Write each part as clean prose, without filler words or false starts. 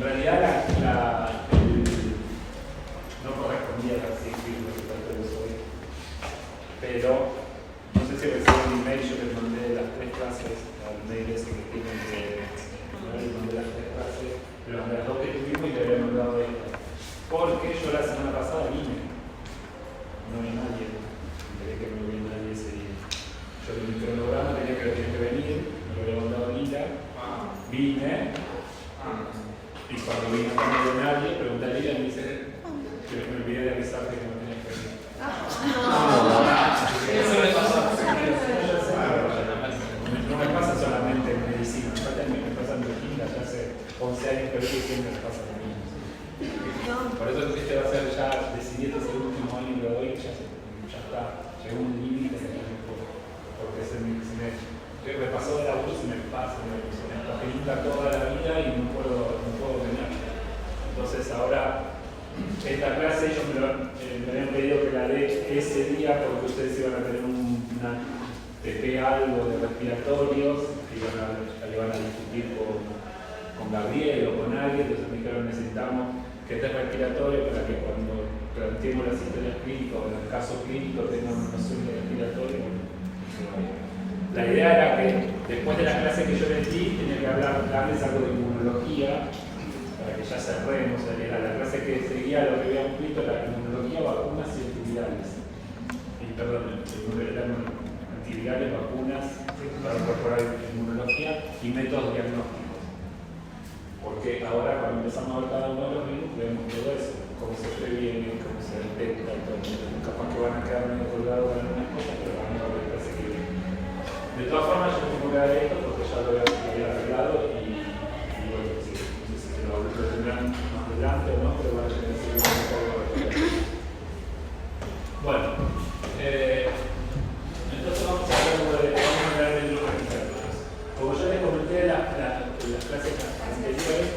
realidad no correspondía a así escribir respiratorios hoy, pero no sé si reciben un email, yo les mandé las 3 clases al mail ese que tienen que les mandé las 3 clases, les mandé las 2 que tuvimos y le había mandado esta. Porque yo la semana pasada vine, no vi nadie, enteré que no vi nadie ese día. Yo en mi cronograma tenía que venir, me lo había mandado a Lila, vine, y cuando vine no vi nadie, pregunté a Lila y me dice que me olvidé de avisarte que no tenía que venir. Eso me pasa. No me pasa solamente en medicina, me pasa en biología, ya hace 11 años que siempre me pasa lo mismo. Por eso este va a ser ya, decidí este es el último año de hoy, ya está, llegó un límite porque se me pasó de la luz y me pasa, me facilita toda la vida y no puedo tener. Entonces ahora, esta clase ellos me habían pedido que la dé ese día porque ustedes iban a tener una TP algo de respiratorios que iban a discutir con Gabriel o con alguien, entonces me dijeron necesitamos que esté respiratorio para que cuando planteemos las historias clínicas o en el caso clínico tengamos una noción de respiratorio. La idea era que después de la clase que yo les di tenía que darles algo de inmunología para que ya cerremos. Era la clase que seguía lo que habíamos visto, la inmunología, vacunas y antivirales. Eran antivirales, vacunas para incorporar inmunología y métodos diagnósticos. Porque ahora cuando empezamos a ver cada uno de los virus vemos todo eso, cómo se previene, cómo se detecta, capaz que van a quedar medio colgados en algunas cosas, pero vamos a ver qué se quiere. De todas formas yo tengo que dar esto porque ya lo había arreglado y bueno, sí, no sé si lo tendrán más adelante o no, pero van a tener que seguir un poco de arreglar. Bueno, entonces vamos a hablar de los respiratorios. Como ya les comenté en las clases anteriores,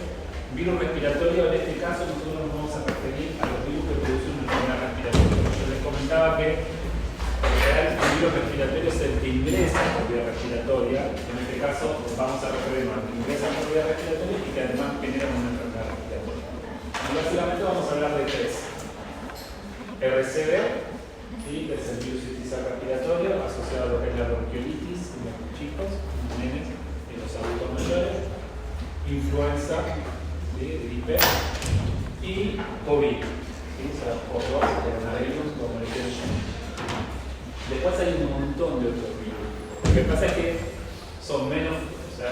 virus respiratorio, en este caso nosotros nos vamos a referir a los virus que producen una enfermedad respiratoria. Yo les comentaba que el virus respiratorio es el que ingresa por vía respiratoria, en este caso vamos a referirnos al que ingresa por vía respiratoria y que además generan una enfermedad respiratoria. Y básicamente vamos a hablar de 3. RCV, ¿sí? Que es el virus sincicial respiratorio asociado a lo que es la bronquiolitis en los chicos, nenes y los adultos mayores, influenza, ¿sí? Gripe y COVID, ¿sí? O sea, coronavirus, como le quieren llamar. Después hay un montón de otros virus. Lo que pasa es que son menos, o sea,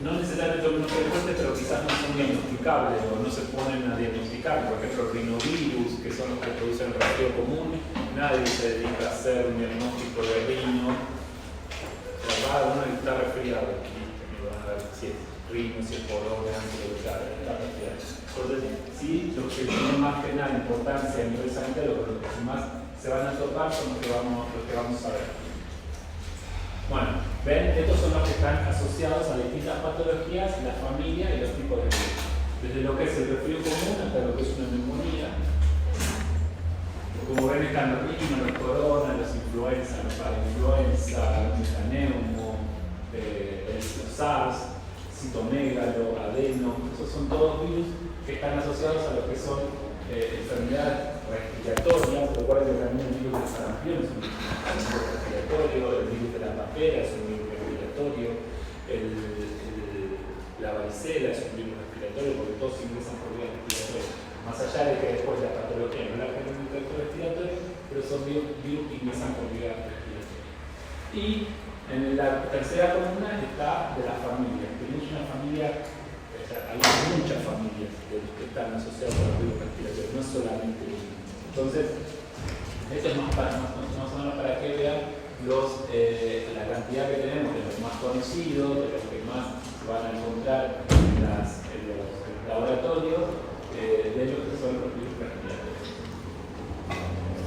no necesariamente son menos frecuentes, pero quizás no son diagnosticables o no se ponen a diagnosticar. Por ejemplo, rinovirus, que son los que producen el resfrío común, nadie se dedica a hacer un diagnóstico de rino. Uno está resfriado, me van a ver si es rino, si es corona, si está resfriado. Entonces, sí, los que tienen más pena importancia a nivel sanitario, los que más se van a topar son los que vamos a ver. Bueno, ven, estos son los que están asociados a distintas patologías, la familia y los tipos de virus. Desde lo que es el resfrío común hasta lo que es una neumonía. Como ven están los rino, los corona, los influenza, los parainfluenza, los metaneumo, los SARS, citomegalo, adeno. Esos son todos virus que están asociados a lo que son enfermedades respiratorias. Recuerden que también el virus del sarampión es un virus respiratorio, el virus de la papera es un virus respiratorio, la varicela es un virus respiratorio porque todos ingresan por vía respiratoria. Más allá de que después la patología no la genera un tracto respiratorio, pero son virus que ingresan por vía respiratoria. Y en la tercera columna está de la familia. Tenemos una familia, hay muchas familias que están asociadas a los virus respiratorios, no solamente uno. Entonces, esto es más o menos para que vean la cantidad que tenemos de los más conocidos, de los que más se van a encontrar en los laboratorios, de ellos que son los virus respiratorios.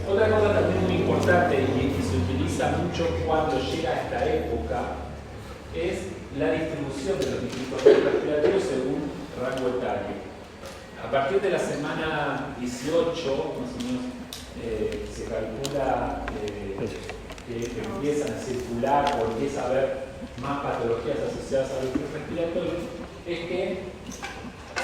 Otra cosa también muy importante y que se utiliza mucho cuando llega a esta época es la distribución de los distintos virus respiratorios según rango etario. A partir de la semana 18, más o menos, se calcula que empiezan a circular o empieza a haber más patologías asociadas a los virus respiratorios, es que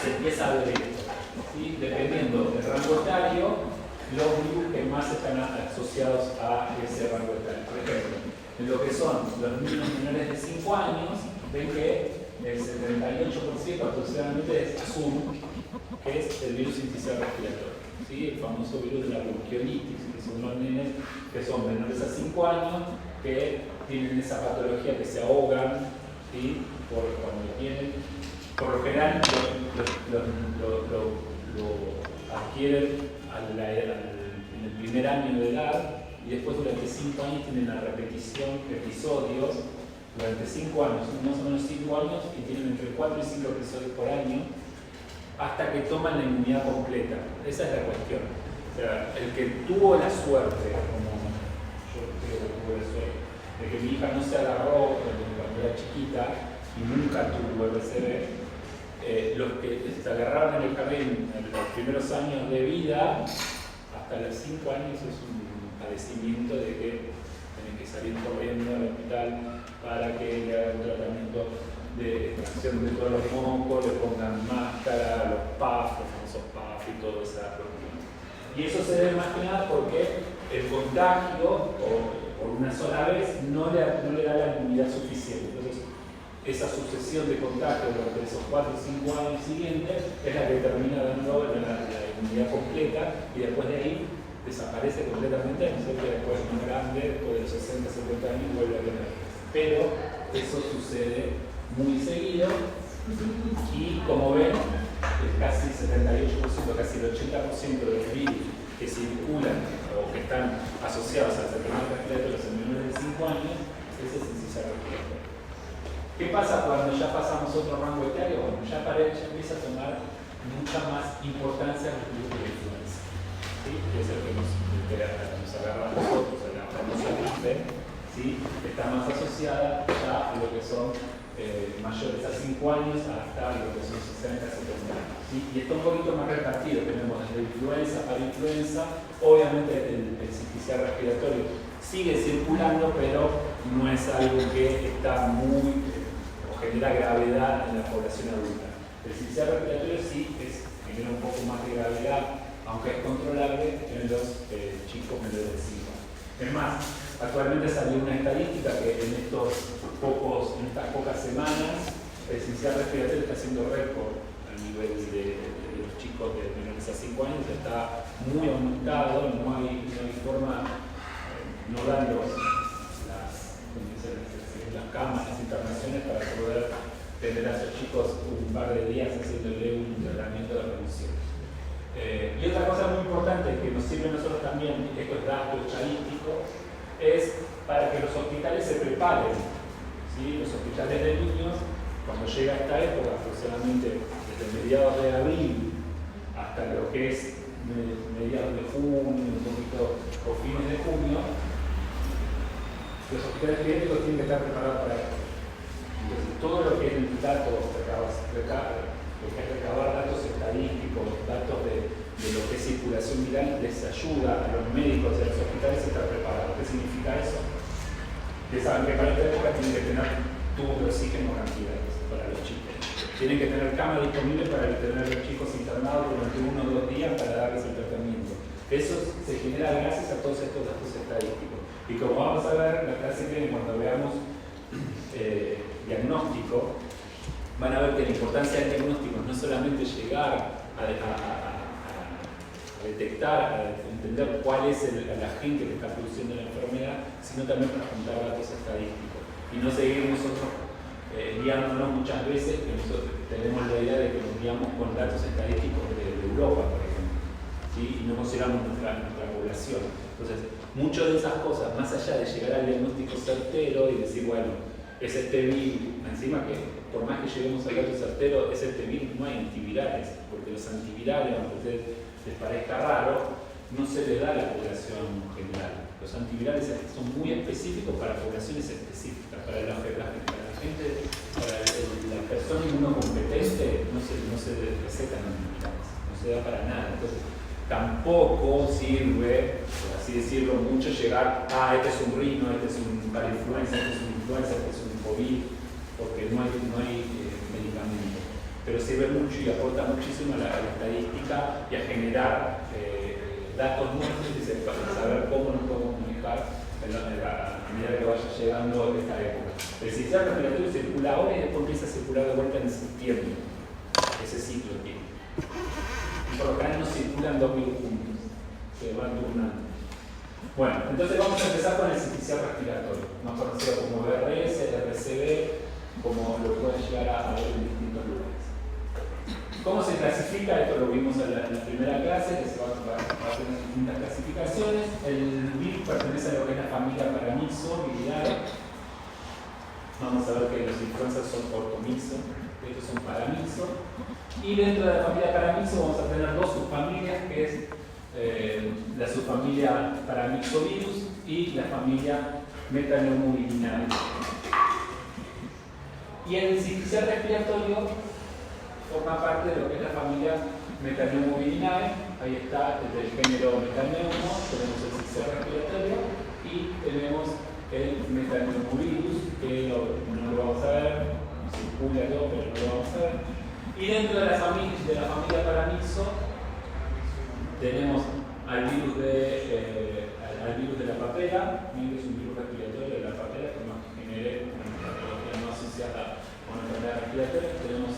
se empieza a ver esto, ¿sí? Dependiendo del rango etario, los virus que más están asociados a ese rango etario. Por ejemplo, en lo que son los niños menores de 5 años, ven que el 78% aproximadamente es azul, que es el virus sincicial respiratorio, ¿sí? El famoso virus de la bronquiolitis, que son los nenes que son menores a 5 años, que tienen esa patología que se ahogan, ¿sí? Cuando tienen, por lo general lo adquieren en el primer año de edad y después durante 5 años tienen la repetición de episodios durante 5 años, más o menos 5 años, y tienen entre 4 y 5 episodios por año hasta que toman la inmunidad completa. Esa es la cuestión. O sea, el que tuvo la suerte, como yo creo que tuve la suerte, de que mi hija no se agarró cuando era chiquita y nunca tuvo RCV, los que se agarraron en el jardín en los primeros años de vida, hasta los 5 años es un padecimiento de que tienen que salir corriendo al hospital para que le hagan un tratamiento de extracción de todos los mocos, le pongan máscara, los PAF, los famosos PAF y toda esa cuestión. Y eso se debe más que nada porque el contagio, por una sola vez, no le da la inmunidad suficiente. Entonces, esa sucesión de contagios durante esos 4 o 5 años siguientes es la que termina dando la inmunidad completa y después de ahí desaparece completamente, no sé que después es más grande, después de los 60, 70 años vuelve a tener. Pero eso sucede muy seguido y como ven, casi el 78%, casi el 80% de los virus que circulan o que están asociados a enfermedades respiratorias en menores de 5 años es sincicial respiratorio. ¿Qué pasa cuando ya pasamos otro rango etario? Bueno, ya empieza a tomar mucha más importancia el virus de la influenza, ¿sí? Que es el que nos agarra a nosotros, la famosa gripe, ¿sí? Está más asociada ya a lo que son mayores a 5 años hasta lo que son 60, 70 años, ¿sí? Y está un poquito más repartido, tenemos desde influenza para influenza, obviamente el sincicial respiratorio sigue circulando, pero no es algo que está muy genera gravedad en la población adulta. El sincicial respiratorio sí genera un poco más de gravedad, aunque es controlable en los chicos menores de 5 años. Es más, actualmente salió una estadística que en estas pocas semanas el sincicial respiratorio está haciendo récord a nivel de los chicos de menores a 5 años, está muy aumentado, no hay forma, no dan las camas, las internaciones para poder tener a esos chicos un par de días haciéndole un tratamiento de reducción. Y otra cosa muy importante que nos sirve a nosotros también, y esto es dato estadístico, es para que los hospitales se preparen, ¿sí? Los hospitales de niños, cuando llega esta época, aproximadamente desde mediados de abril hasta lo que es mediados de junio, un poquito o fines de junio, los hospitales pediátricos tienen que estar preparados para esto. Entonces, todo lo que es el dato, recabar datos estadísticos, datos de lo que es circulación viral, les ayuda a los médicos y a los hospitales a estar preparados. ¿Qué significa eso? Que saben que para esta época tienen que tener tubos de oxígeno cantidades para los chicos. Tienen que tener cama disponible para tener a los chicos internados durante 1 o 2 días para darles el tratamiento. Eso se genera gracias a todos estos datos estadísticos. Y como vamos a ver en la clase que viene, cuando veamos diagnóstico, van a ver que la importancia del diagnóstico no es solamente llegar a detectar, a entender cuál es el agente que está produciendo la enfermedad, sino también para juntar datos estadísticos. Y no seguir nosotros guiándonos muchas veces, que nosotros tenemos la idea de que nos guiamos con datos estadísticos de Europa, por ejemplo, ¿sí? Y no consideramos nuestra población. Entonces, muchas de esas cosas, más allá de llegar al diagnóstico certero y decir, bueno, es este virus, encima que por más que lleguemos al dato certero, es este virus, no hay antivirales, porque los antivirales, aunque a ustedes les parezca raro, no se les da a la población general. Los antivirales son muy específicos para poblaciones específicas, para la gente, para la persona inmunocompetente no se recetan antivirales, no se da para nada. Entonces, tampoco sirve, por así decirlo, mucho llegar a este es un rino, este es un para influenza, este es un influenza, este es un COVID, porque no hay medicamento. pero sirve mucho y aporta muchísimo a la estadística y a generar datos nuevos y saber cómo nos podemos comunicar a medida que vaya llegando esta época. El sistema respiratorio circula ahora y después empieza a circular de vuelta en septiembre. Ese ciclo tiene. Y por lo general no circulan dos virus juntos, se van turnando. Bueno, entonces vamos a empezar con el sincicial respiratorio, más conocido como BRS, RCB, como lo pueden llegar a ver en distintos lugares. ¿Cómo se clasifica? Esto lo vimos en la primera clase, que se va a tener distintas clasificaciones. El virus pertenece a lo que es la familia Paramyxoviridae. Vamos a ver que los influencias son ortomyxo, estos son paramyxo. Y dentro de la familia Paramyxo vamos a tener dos subfamilias, que es la subfamilia Paramyxovirus y la familia Metapneumovirinae. Y el sincicial respiratorio forma parte de lo que es la familia Metapneumovirinae. Ahí está el género Metapneumo, tenemos el sincicial respiratorio y tenemos el Metapneumovirus, que no lo vamos a ver, circula todo, pero no lo vamos a ver. Y dentro de la familia Paramyxo tenemos al virus de la papera, que es un virus respiratorio de la papera que nos genere una patología no asociada con la enfermedad respiratoria. Tenemos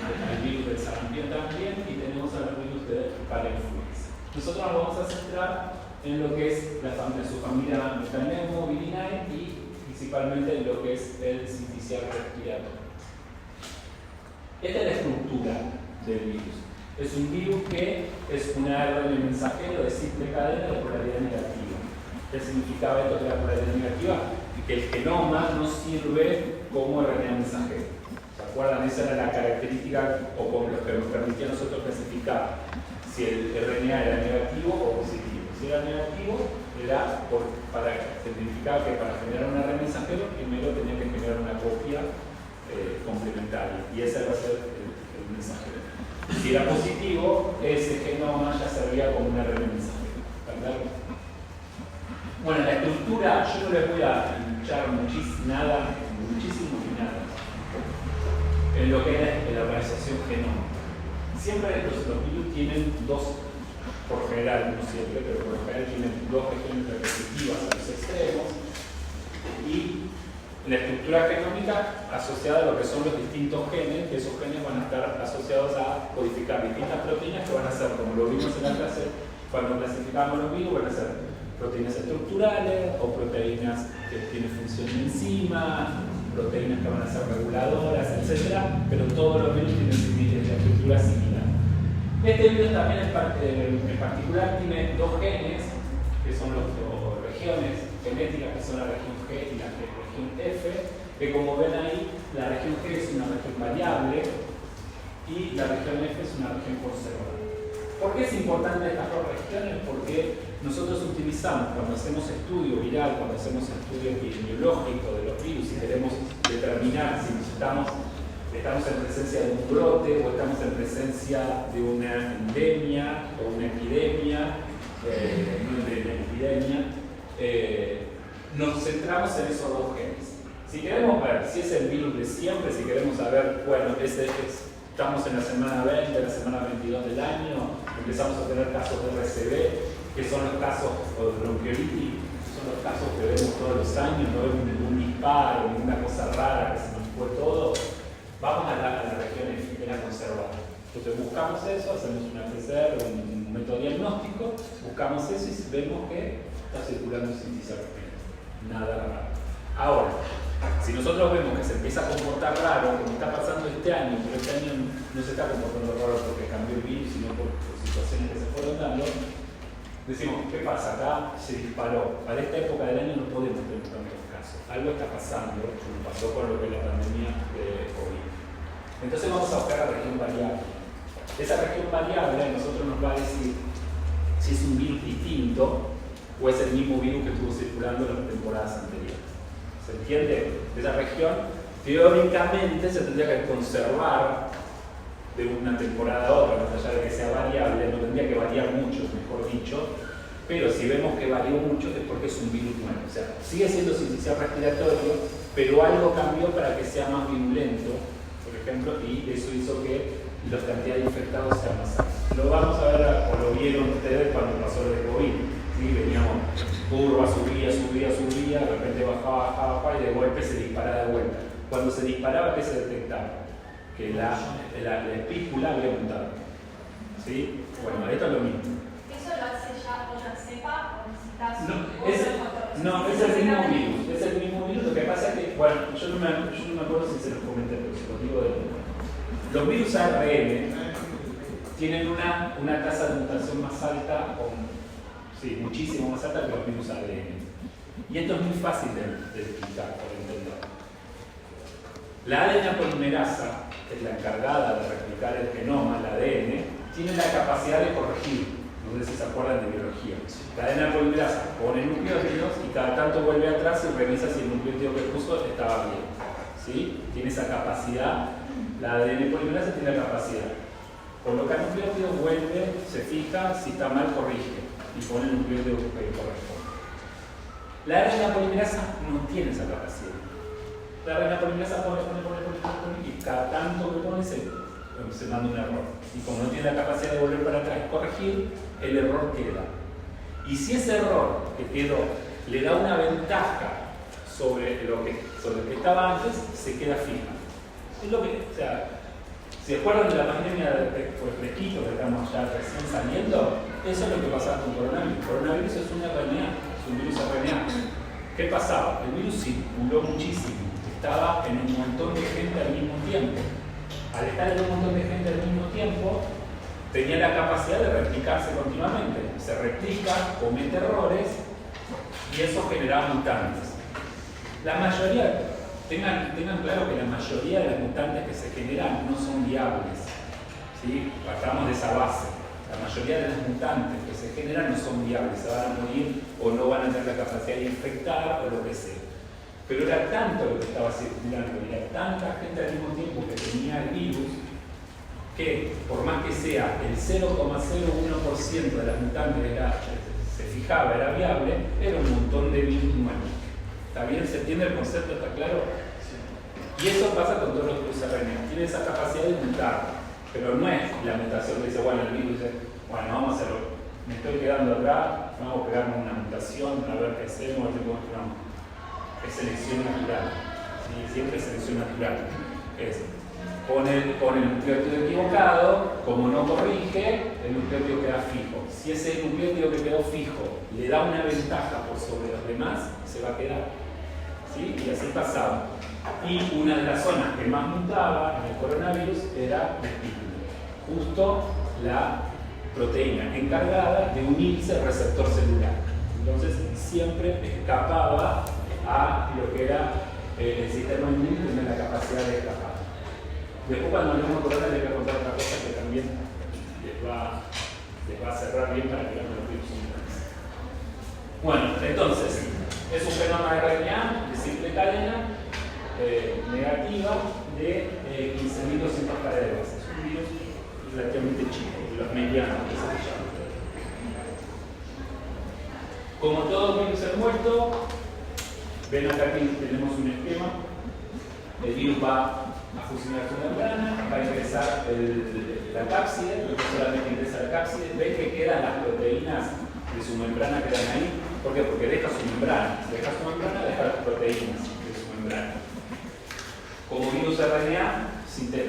al virus del sarampión también y tenemos al virus de parainfluenza. Nosotros nos vamos a centrar en lo que es su familia Metapneumovirinae y principalmente en lo que es el sincicial respiratorio. Esta es la estructura del virus. Es un virus que es un ARN mensajero de simple cadena de polaridad negativa. ¿Qué significaba esto de la polaridad negativa? Que el genoma no sirve como RNA mensajero. ¿Se acuerdan? Esa era la característica o con lo que nos permitía a nosotros clasificar si el RNA era negativo o positivo. Si era negativo, significaba que para generar un RNA mensajero primero tenía que generar una copia complementaria y ese va a ser el mensajero. Si era positivo, ese genoma ya servía como un RNA mensajero. ¿Verdad? Bueno, la estructura, yo no les voy a echar muchísimo ni nada en lo que es la organización genómica. Siempre los virus tienen dos, por general, no siempre, pero por lo general tienen dos regiones repetitivas a los extremos y la estructura genómica asociada a lo que son los distintos genes, que esos genes van a estar asociados a codificar distintas proteínas que van a ser, como lo vimos en la clase, cuando clasificamos los virus, van a ser proteínas estructurales o proteínas que tienen función de enzima, proteínas que van a ser reguladoras, etc. Pero todos los virus tienen la estructura similar. Este virus también en particular tiene dos genes, que son las regiones genéticas, que son la región G y la región F, que como ven ahí, la región G es una región variable y la región F es una región conservada. ¿Por qué es importante estas dos regiones? Porque nosotros utilizamos, cuando hacemos estudio viral, cuando hacemos estudio epidemiológico de los virus y queremos determinar si estamos en presencia de un brote o estamos en presencia de una endemia o una epidemia, nos centramos en esos dos genes. Si queremos ver si es el virus de siempre, si queremos saber, bueno, estamos en la semana 20, la semana 22 del año, empezamos a tener casos de RCV, que son los casos de bronquiolitis, son los casos que vemos todos los años, no vemos ningún disparo, ninguna cosa rara que se nos fue todo. Vamos a la región de la conservada. Entonces buscamos eso, hacemos una PCR, un método diagnóstico, buscamos eso y vemos que está circulando un sincicial respiratorio. Nada raro. Ahora, si nosotros vemos que se empieza a comportar raro, como está pasando este año, pero este año no se está comportando raro porque cambió el virus, sino por situaciones que se fueron dando, decimos, ¿qué pasa? Acá se disparó. Para esta época del año no podemos tener tantos casos. Algo está pasando, como pasó con lo que es la pandemia de COVID. Entonces vamos a buscar la región variable. Esa región variable a nosotros nos va a decir si es un virus distinto o es el mismo virus que estuvo circulando en las temporadas anteriores. ¿Se entiende? Esa región teóricamente se tendría que conservar de una temporada a otra, más allá de que sea variable, no tendría que variar mucho, mejor dicho, pero si vemos que varió mucho es porque es un virus nuevo. O sea, sigue siendo sincicial respiratorio, pero algo cambió para que sea más virulento, por ejemplo, y eso hizo que la cantidad de infectados sea más alta. Lo vamos a ver, o lo vieron ustedes cuando pasó lo de COVID. ¿Sí? Veníamos, curva, subía, de repente bajaba, y de golpe se disparaba de vuelta. Cuando se disparaba, ¿qué se detectaba? Que la espícula había aumentado. ¿Sí? Bueno, esto es lo mismo. ¿Eso lo hace ya otra cepa o necesitas no, es el mismo virus. Es el mismo virus. Lo que pasa es que, bueno, yo no me acuerdo si se los comenté, pero se los digo de nuevo. Los virus ARN tienen una tasa de mutación más alta, sí, muchísimo más alta que los virus ADN. Y esto es muy fácil de explicar, por entender. La ADN polimerasa, que es la encargada de replicar el genoma, el ADN, tiene la capacidad de corregir. No sé si se acuerdan de biología. La ADN polimerasa pone nucleótidos y cada tanto vuelve atrás y revisa si el nucleótido que puso estaba bien. ¿Sí? Tiene esa capacidad. La ADN polimerasa tiene la capacidad. Coloca el nucleótido, vuelve, se fija, si está mal corrige y pone el nucleótido que corresponde. La ARN polimerasa no tiene esa capacidad. La ARN polimerasa pone y cada tanto que pone se manda un error. Y como no tiene la capacidad de volver para atrás y corregir, el error queda. Y si ese error que quedó le da una ventaja sobre lo que estaba antes, se queda fija. Es lo que, o sea, ¿se acuerdan de la pandemia de fresquito que estamos ya recién saliendo? Eso es lo que pasaba con coronavirus. Coronavirus es un RNA, es un virus RNA. ¿Qué pasaba? El virus circuló muchísimo, estaba en un montón de gente al mismo tiempo. Al estar en un montón de gente al mismo tiempo, tenía la capacidad de replicarse continuamente. Se replica, comete errores y eso generaba mutantes. La mayoría, tengan claro que la mayoría de las mutantes que se generan no son viables. ¿Sí? Partamos de esa base. La mayoría de las mutantes que se generan no son viables, se van a morir o no van a tener la capacidad de infectar o lo que sea. Pero era tanto lo que estaba circulando, era tanta gente al mismo tiempo que tenía el virus, que por más que sea el 0,01% de las mutantes se fijaba, era viable, era un montón de virus nuevos. ¿Está bien? ¿Se entiende el concepto? ¿Está claro? Y eso pasa con todos los virus RNA. Tiene esa capacidad de mutar, pero no es la mutación que dice, bueno, el virus dice, bueno, vamos a hacerlo, me estoy quedando acá, vamos a pegarme una mutación, a ver qué hacemos, no. Es selección natural. ¿Sí? Siempre es selección natural. Pone el nucleótido equivocado, como no corrige, el nucleótido queda fijo. Si ese nucleótido que quedó fijo le da una ventaja por sobre los demás, se va a quedar. ¿Sí? Y así pasaba. Y una de las zonas que más mutaba en el coronavirus era la espícula. Justo la proteína encargada de unirse al receptor celular. Entonces siempre escapaba a lo que era el sistema inmune, que tiene la capacidad de escapar. Después, cuando hablemos de corona, les voy a contar otra cosa que también les va a cerrar bien para que vean los virus inmunes. Bueno, entonces, es un genoma de RNA de simple cadena negativa de 15.200 cadenas. Es un virus relativamente chico, los medianos que se llaman. Como todo virus muerto, ven acá que tenemos un esquema. El virus va a fusionar su membrana, va a ingresar la cápside, no solamente ingresa la cápside, ven que quedan las proteínas de su membrana, quedan ahí. ¿Por qué? Porque deja su membrana. Si deja su membrana, deja las proteínas de su membrana. Como virus RNA,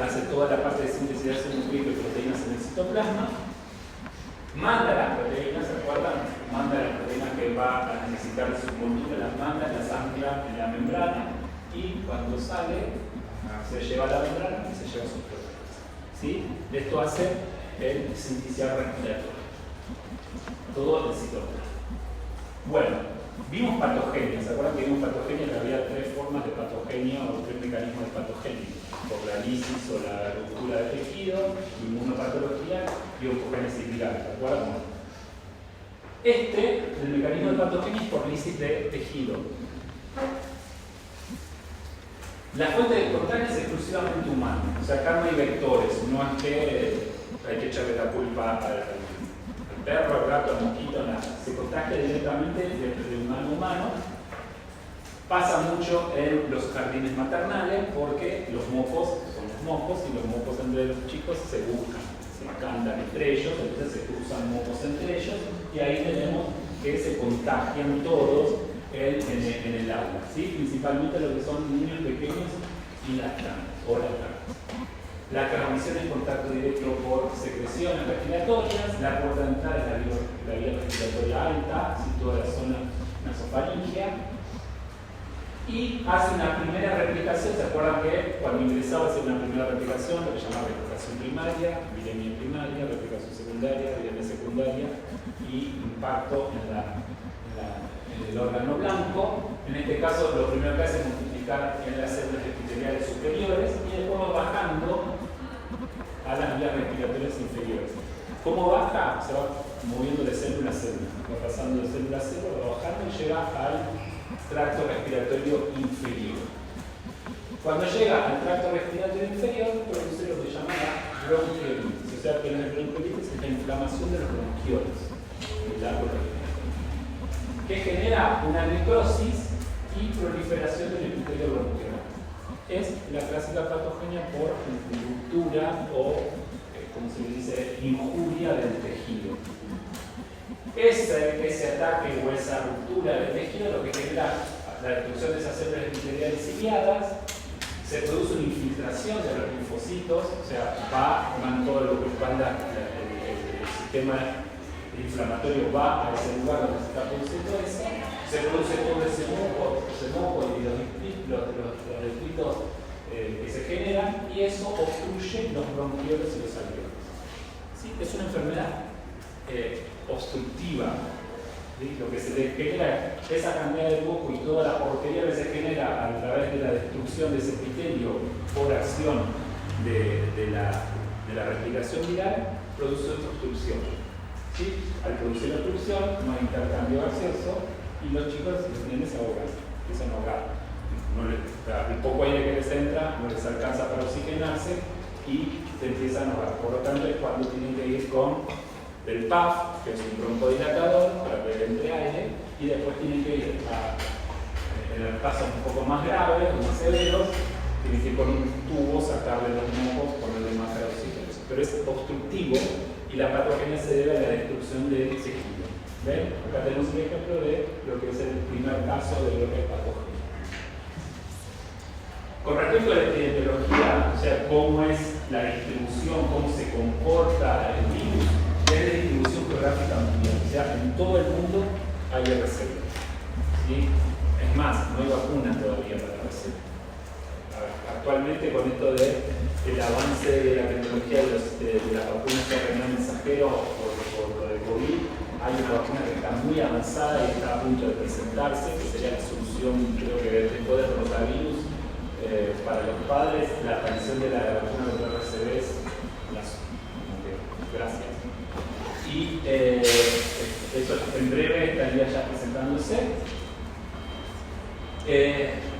hace toda la parte de síntesis de ácido nucleico y proteínas en el citoplasma, manda las proteínas, ¿se acuerdan? Manda las proteínas que va a necesitar de su conducta, las manda, las ancla en la membrana y cuando sale, se lleva la membrana y se lleva sus proteínas. ¿Sí? Esto hace el sintetización respiratorio. Todo el citoplasma. Bueno, vimos patogenia. ¿Se acuerdan que vimos patogenia? Que había tres formas de patogenia o tres mecanismos de patogenia. Por la lisis o la ruptura del tejido, inmunopatología y oncogénesis viral. ¿Se acuerdan? El mecanismo de patogenia es por lisis de tejido. La fuente de contagio es exclusivamente humana. O sea, acá no hay vectores. No es que hay que echarle la culpa al perro, al gato, al mosquito, nada. Se contagia directamente de humano a humano. Pasa mucho en los jardines maternales porque los mocos son mocos, y los mocos entre los chicos se buscan, se cantan entre ellos, entonces se cruzan mocos entre ellos, y ahí tenemos que se contagian todos en el aula, ¿sí? Principalmente lo que son niños pequeños y lactantes o lactantes. La transmisión en contacto directo por secreciones respiratorias, la puerta de entrada es la vía respiratoria alta, toda la zona nasofaringea, y hace una primera replicación. ¿Se acuerdan que cuando ingresaba hace una primera replicación, lo que se llama replicación primaria, viremia primaria, replicación secundaria, viremia secundaria y impacto en el órgano blanco? En este caso, lo primero que hace es multiplicar en las células epiteliales superiores y después va bajando a las vías respiratorias inferiores. ¿Cómo baja? Se va moviendo de célula a célula, va pasando de célula a célula, va bajando y llega al tracto respiratorio inferior. Cuando llega al tracto respiratorio inferior, produce lo que se llama la bronquiolitis. O sea, que la bronquiolitis es la inflamación de los bronquioles del árbol respiratorio, que genera una necrosis y proliferación del epitelio bronquial. Es la clásica patogenia por ruptura o, como se le dice, injuria del tejido. Ese ataque o esa ruptura del tejido lo que genera la destrucción de esas células epiteliales ciliadas, se produce una infiltración de los linfocitos, o sea, van todo lo que expanda el sistema inflamatorio va a ese lugar donde se está produciendo eso, se produce todo ese moco y los detritos que se generan, y eso obstruye los bronquioles y los alveolos. ¿Sí? Es una enfermedad obstructiva. ¿Sí? Lo que se le genera, esa cantidad de moco y toda la porquería que se genera a través de la destrucción de ese epitelio por acción de la replicación viral, produce obstrucción. ¿Sí? Al producir obstrucción no hay intercambio gaseoso y los chicos y los nenes se ahogan, empiezan a ahogar. El poco aire que les entra no les alcanza para oxigenarse y se empiezan a ahogar. Por lo tanto, es cuando tienen que ir con el PAF, que es un broncodilatador, para que entre aire, y después tienen que ir en el caso un poco más graves, más severos, tienen que ir con un tubo, sacarle los mocos, ponerle más de oxígeno. Pero es obstructivo y la patogenia se debe a la destrucción del tejido. ¿Ven? Acá tenemos un ejemplo de lo que es el primer caso de lo que es patogenia. Con respecto a la epidemiología, o sea, cómo es la distribución, cómo se comporta el virus, es de distribución geográfica mundial. O sea, en todo el mundo hay RSV. ¿Sí? Es más, no hay vacuna todavía para RSV. Actualmente, con esto del avance de la tecnología de las vacunas de RNA mensajero por lo de COVID, hay una vacuna que está muy avanzada y está a punto de presentarse, que sería la solución, creo que después del rotavirus, para los padres. La aparición de la vacuna de RSV es gracias. Y eso en breve estaría ya presentándose.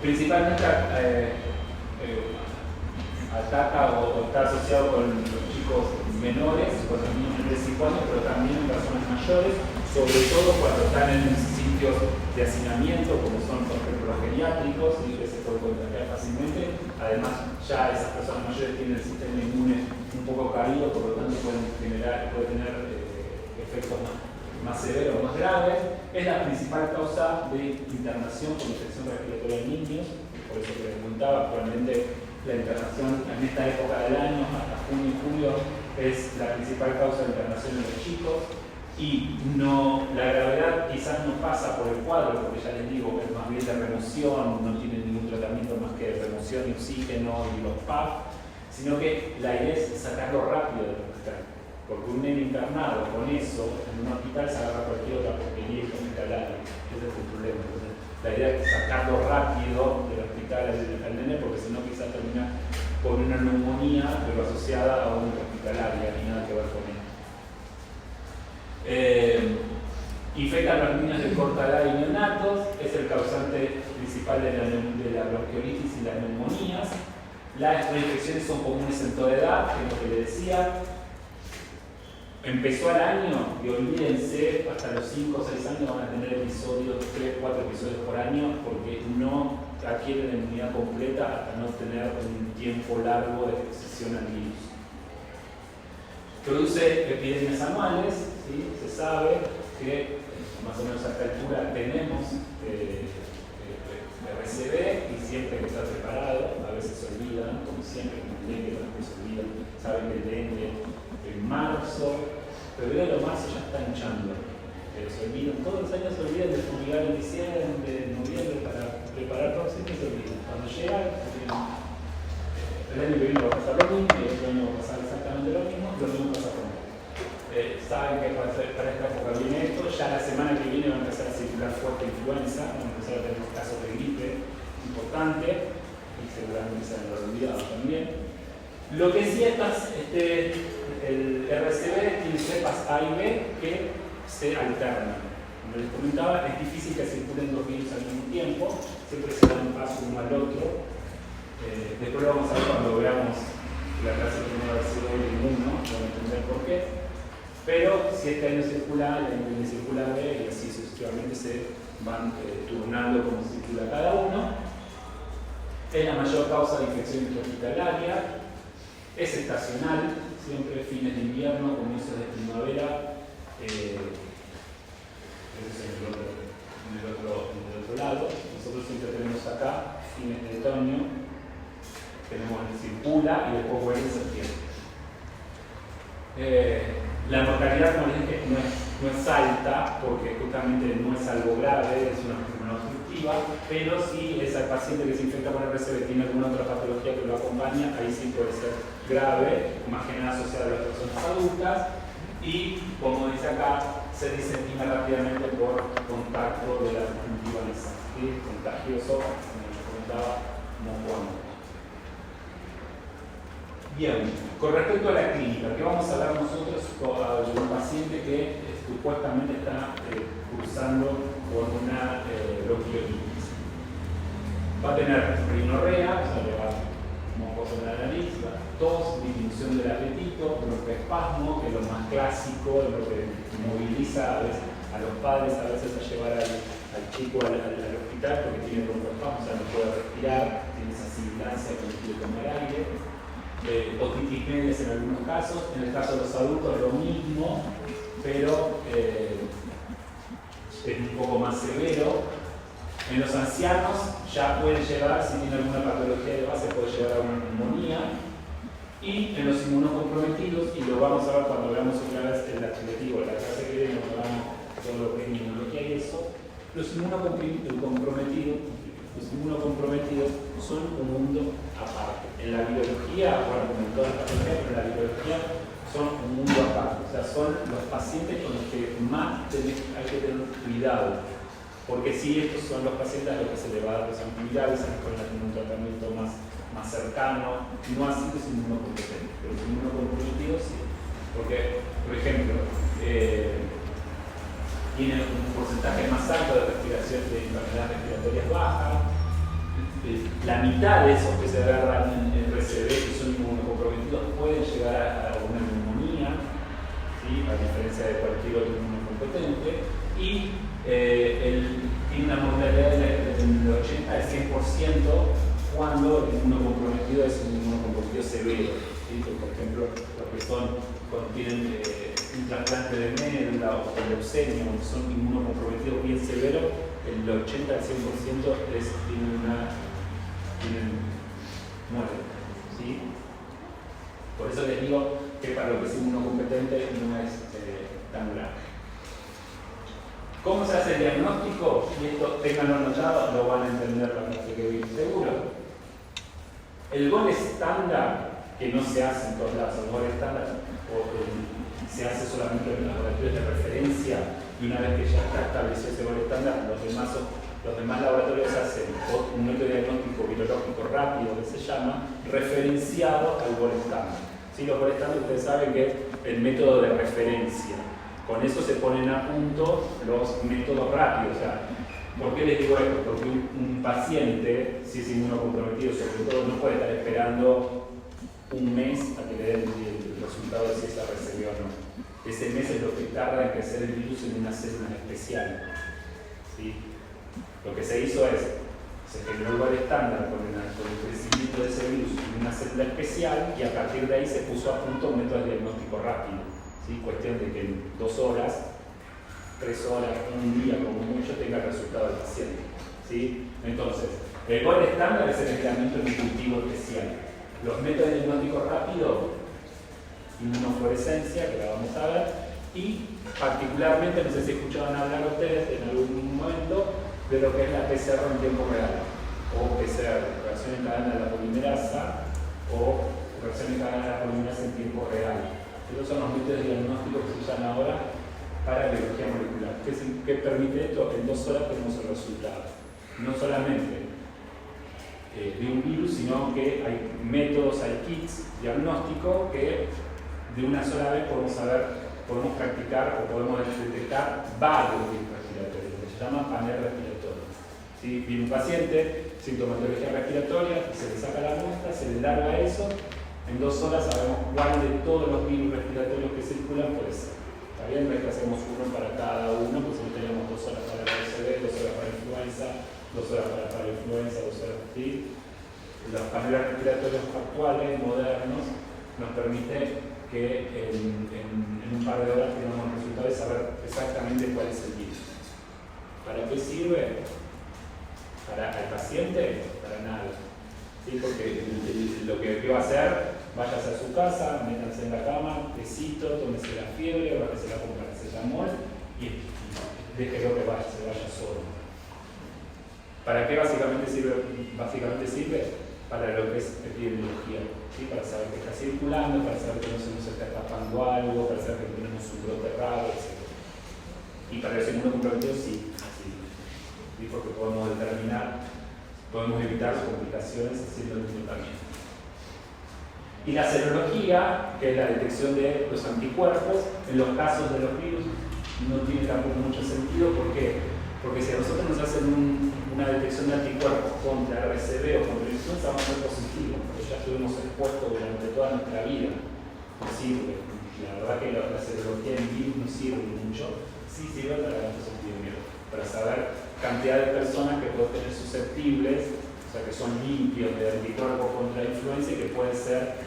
Principalmente ataca o está asociado con los chicos menores, con los niños de 5 años, pero también en personas mayores, sobre todo cuando están en sitios de hacinamiento, como son, por ejemplo, los geriátricos, y que se puede contagiar fácilmente. Además, ya esas personas mayores tienen el sistema inmune un poco caído, por lo tanto pueden tener efectos más severos, más graves. Es la principal causa de internación por infección respiratoria en niños, por eso que les comentaba, actualmente la internación en esta época del año, hasta junio y julio, es la principal causa de internación en los chicos. Y la gravedad quizás no pasa por el cuadro, porque ya les digo que es más bien de remoción, no tiene ningún tratamiento más que remoción y oxígeno y los PAF, sino que la idea es sacarlo rápido del hospital. Porque un nene internado con eso en un hospital se agarra cualquier otra porquería hospitalaria. Ese es el problema. Entonces, la idea es sacarlo rápido del hospital al nene, porque si no quizás termina con una neumonía, pero asociada a una hospitalaria y nada que ver con eso. Infecta a los niños de corta edad y neonatos, es el causante principal de la bronquiolitis y las neumonías. Las reinfecciones son comunes en toda edad, que es lo que le decía. Empezó al año y olvídense, hasta los 5 o 6 años van a tener episodios, 3 o 4 episodios por año, porque no adquieren la inmunidad completa hasta no tener un tiempo largo de exposición al virus. Produce epidemias anuales, ¿sí? Se sabe que más o menos a esta altura tenemos RCV y siempre hay que estar preparado, a veces se olvidan, como siempre, como el dengue también se olvidan, saben que el dengue en marzo, febrero, marzo ya está hinchando, pero se olvidan, todos los años se olvidan de fumigar en diciembre, en noviembre para preparar todo, siempre se olvidan. Cuando llega, el año que viene va a pasar lo mismo y el otro año va a pasar exactamente lo mismo pasa con saben que para esta época viene esto, ya la semana que viene va a empezar a circular fuerte influenza, van a empezar a tener casos de gripe importante y seguramente se han olvidado también. Lo que sí el RCV tiene cepas A y B que se alternan. Como les comentaba, es difícil que circulen dos virus al mismo tiempo, siempre se dan paso uno al otro. Después lo vamos a ver cuando veamos la clase de RCV y inmuno, van a entender por qué. Pero si este año circula A, el año que viene circula B, y así sucesivamente se van turnando como circula cada uno. Es la mayor causa de infección intrahospitalaria, es estacional, siempre fines de invierno, comienzos de primavera, eso es en el otro lado. Nosotros siempre tenemos acá, fines de otoño, tenemos el circula y después vuelve en septiembre. La mortalidad, como les dije, no es alta porque justamente no es algo grave, es una enfermedad obstructiva, pero si es al paciente que se infecta con RCV tiene alguna otra patología que lo acompaña, ahí sí puede ser grave, más que nada asociada a las personas adultas y, como dice acá, se disemina rápidamente por contacto de la influenza, ¿sí? Contagioso, como les comentaba, moco. Bien, con respecto a la clínica, ¿qué vamos a hablar nosotros de un paciente que supuestamente está cursando con una bronquiolitis? Va a tener rinorrea, o sea, le va mocos en la nariz, tos, disminución del apetito, broncoespasmo, que es lo más clásico, lo que moviliza a los padres a veces a llevar al chico al hospital porque tiene broncoespasmo, o sea, no puede respirar, tiene esa sibilancia que no quiere tomar aire. Otitis media en algunos casos, en el caso de los adultos lo mismo, pero es un poco más severo. En los ancianos ya puede llevar, si tiene alguna patología de base, puede llevar a una neumonía. Y en los inmunocomprometidos, y lo vamos a ver cuando veamos otra vez el archivetivo de la clase que viene, cuando veamos todo lo que es inmunología y eso, los inmunocomprometidos son un mundo aparte. En la biología, bueno, como en todas las patologías, pero en la biología son un mundo aparte. O sea, son los pacientes con los que más hay que tener cuidado. Porque sí, estos son los pacientes a los que se le va a dar los antivirales, a los que van a tener un tratamiento más cercano, no así que es inmunocompetente. Pero los inmunocomprometidos sí. Porque, por ejemplo, tienen un porcentaje más alto de respiración de enfermedades respiratorias bajas. La mitad de esos que se agarran en RCV, que son inmunocomprometidos, pueden llegar a una neumonía, ¿sí? A diferencia de cualquier otro inmunocompetente. Y tiene una mortalidad del 80 al 100% cuando el inmunocomprometido es un inmunocomprometido severo. ¿Sí? Por ejemplo, los que tienen un trasplante de médula o leucemia, o que son inmunocomprometidos bien severos, el 80 al 100% mueren. ¿Sí? Por eso les digo que para lo que es inmunocompetente no es tan grave. ¿Cómo se hace el diagnóstico? Y esto, ténganlo anotado, lo van a entender la clase que viene seguro. El gol estándar, que no se hace en todos lados, el gol estándar se hace solamente en los laboratorios de referencia y una vez que ya está establecido ese gol estándar, los demás laboratorios hacen un método diagnóstico virológico rápido que se llama referenciado al gol estándar. ¿Sí? Los gol estándar ustedes saben que es el método de referencia. Con eso se ponen a punto los métodos rápidos. O sea, ¿por qué les digo esto? Porque un paciente, si es inmunocomprometido, sobre todo, no puede estar esperando un mes a que le den el resultado de si esa recibió o no. Ese mes es lo que tarda en crecer el virus en una célula especial. ¿Sí? Lo que se hizo es, Se generó el gol estándar con el crecimiento de ese virus en una célula especial y a partir de ahí se puso a punto un método de diagnóstico rápido. ¿Sí? Cuestión de que en 2 horas, 3 horas, un día como mucho tenga el resultado del paciente. ¿Sí? Entonces, el gol estándar es el aislamiento intuitivo especial. Los métodos de diagnóstico rápido, inmunofluorescencia, que la vamos a ver, y particularmente, no sé si escuchaban hablar ustedes en algún momento, de lo que es la PCR en tiempo real, o PCR, reacción en cadena de la polimerasa, o reacción en cadena de la polimerasa en tiempo real. Estos son los métodos diagnósticos que se usan ahora para biología molecular. ¿Qué permite esto? En 2 horas tenemos el resultado. No solamente de un virus, sino que hay métodos, hay kits diagnósticos que de una sola vez podemos practicar o podemos detectar varios virus respiratorios, que se llama panel respiratorio. ¿Sí? Viene un paciente, sintomatología respiratoria, se le saca la muestra, se le larga eso, en 2 horas sabemos cuál de todos los virus respiratorios que circulan puede ser. ¿Está bien? No es que hacemos uno para cada uno, pues si tenemos 2 horas para el RSV, 2 horas para influenza, 2 horas para influenza, 2 horas para TIC. Los paneles respiratorios actuales, modernos, nos permiten que en un par de horas tengamos el resultado de saber exactamente cuál es el virus. ¿Para qué sirve? ¿Para el paciente? Para nada. ¿Sí? Porque lo que va a hacer, váyase a su casa, métanse en la cama, tecito, tómese la fiebre, bájese la compra paracetamol y déjelo que se vaya solo. ¿Para qué básicamente sirve? Básicamente sirve para lo que es epidemiología, ¿sí? Para saber que está circulando, para saber que no se nos está escapando algo, para saber que tenemos un brote raro, etc. Y para el segundo comprometido sí. Porque podemos evitar complicaciones haciendo el tratamiento. Y la serología, que es la detección de los anticuerpos, en los casos de los virus no tiene tampoco mucho sentido. ¿Por qué? Porque si a nosotros nos hacen una detección de anticuerpos contra RSV o contra influenza, vamos a ser positivos, porque ya estuvimos expuestos durante toda nuestra vida. No sirve. La verdad que la serología en virus no sirve mucho. Sí sirve para datos epidemiológicos, para saber cantidad de personas que pueden tener susceptibles, o sea que son limpios de anticuerpos contra la influenza y que pueden ser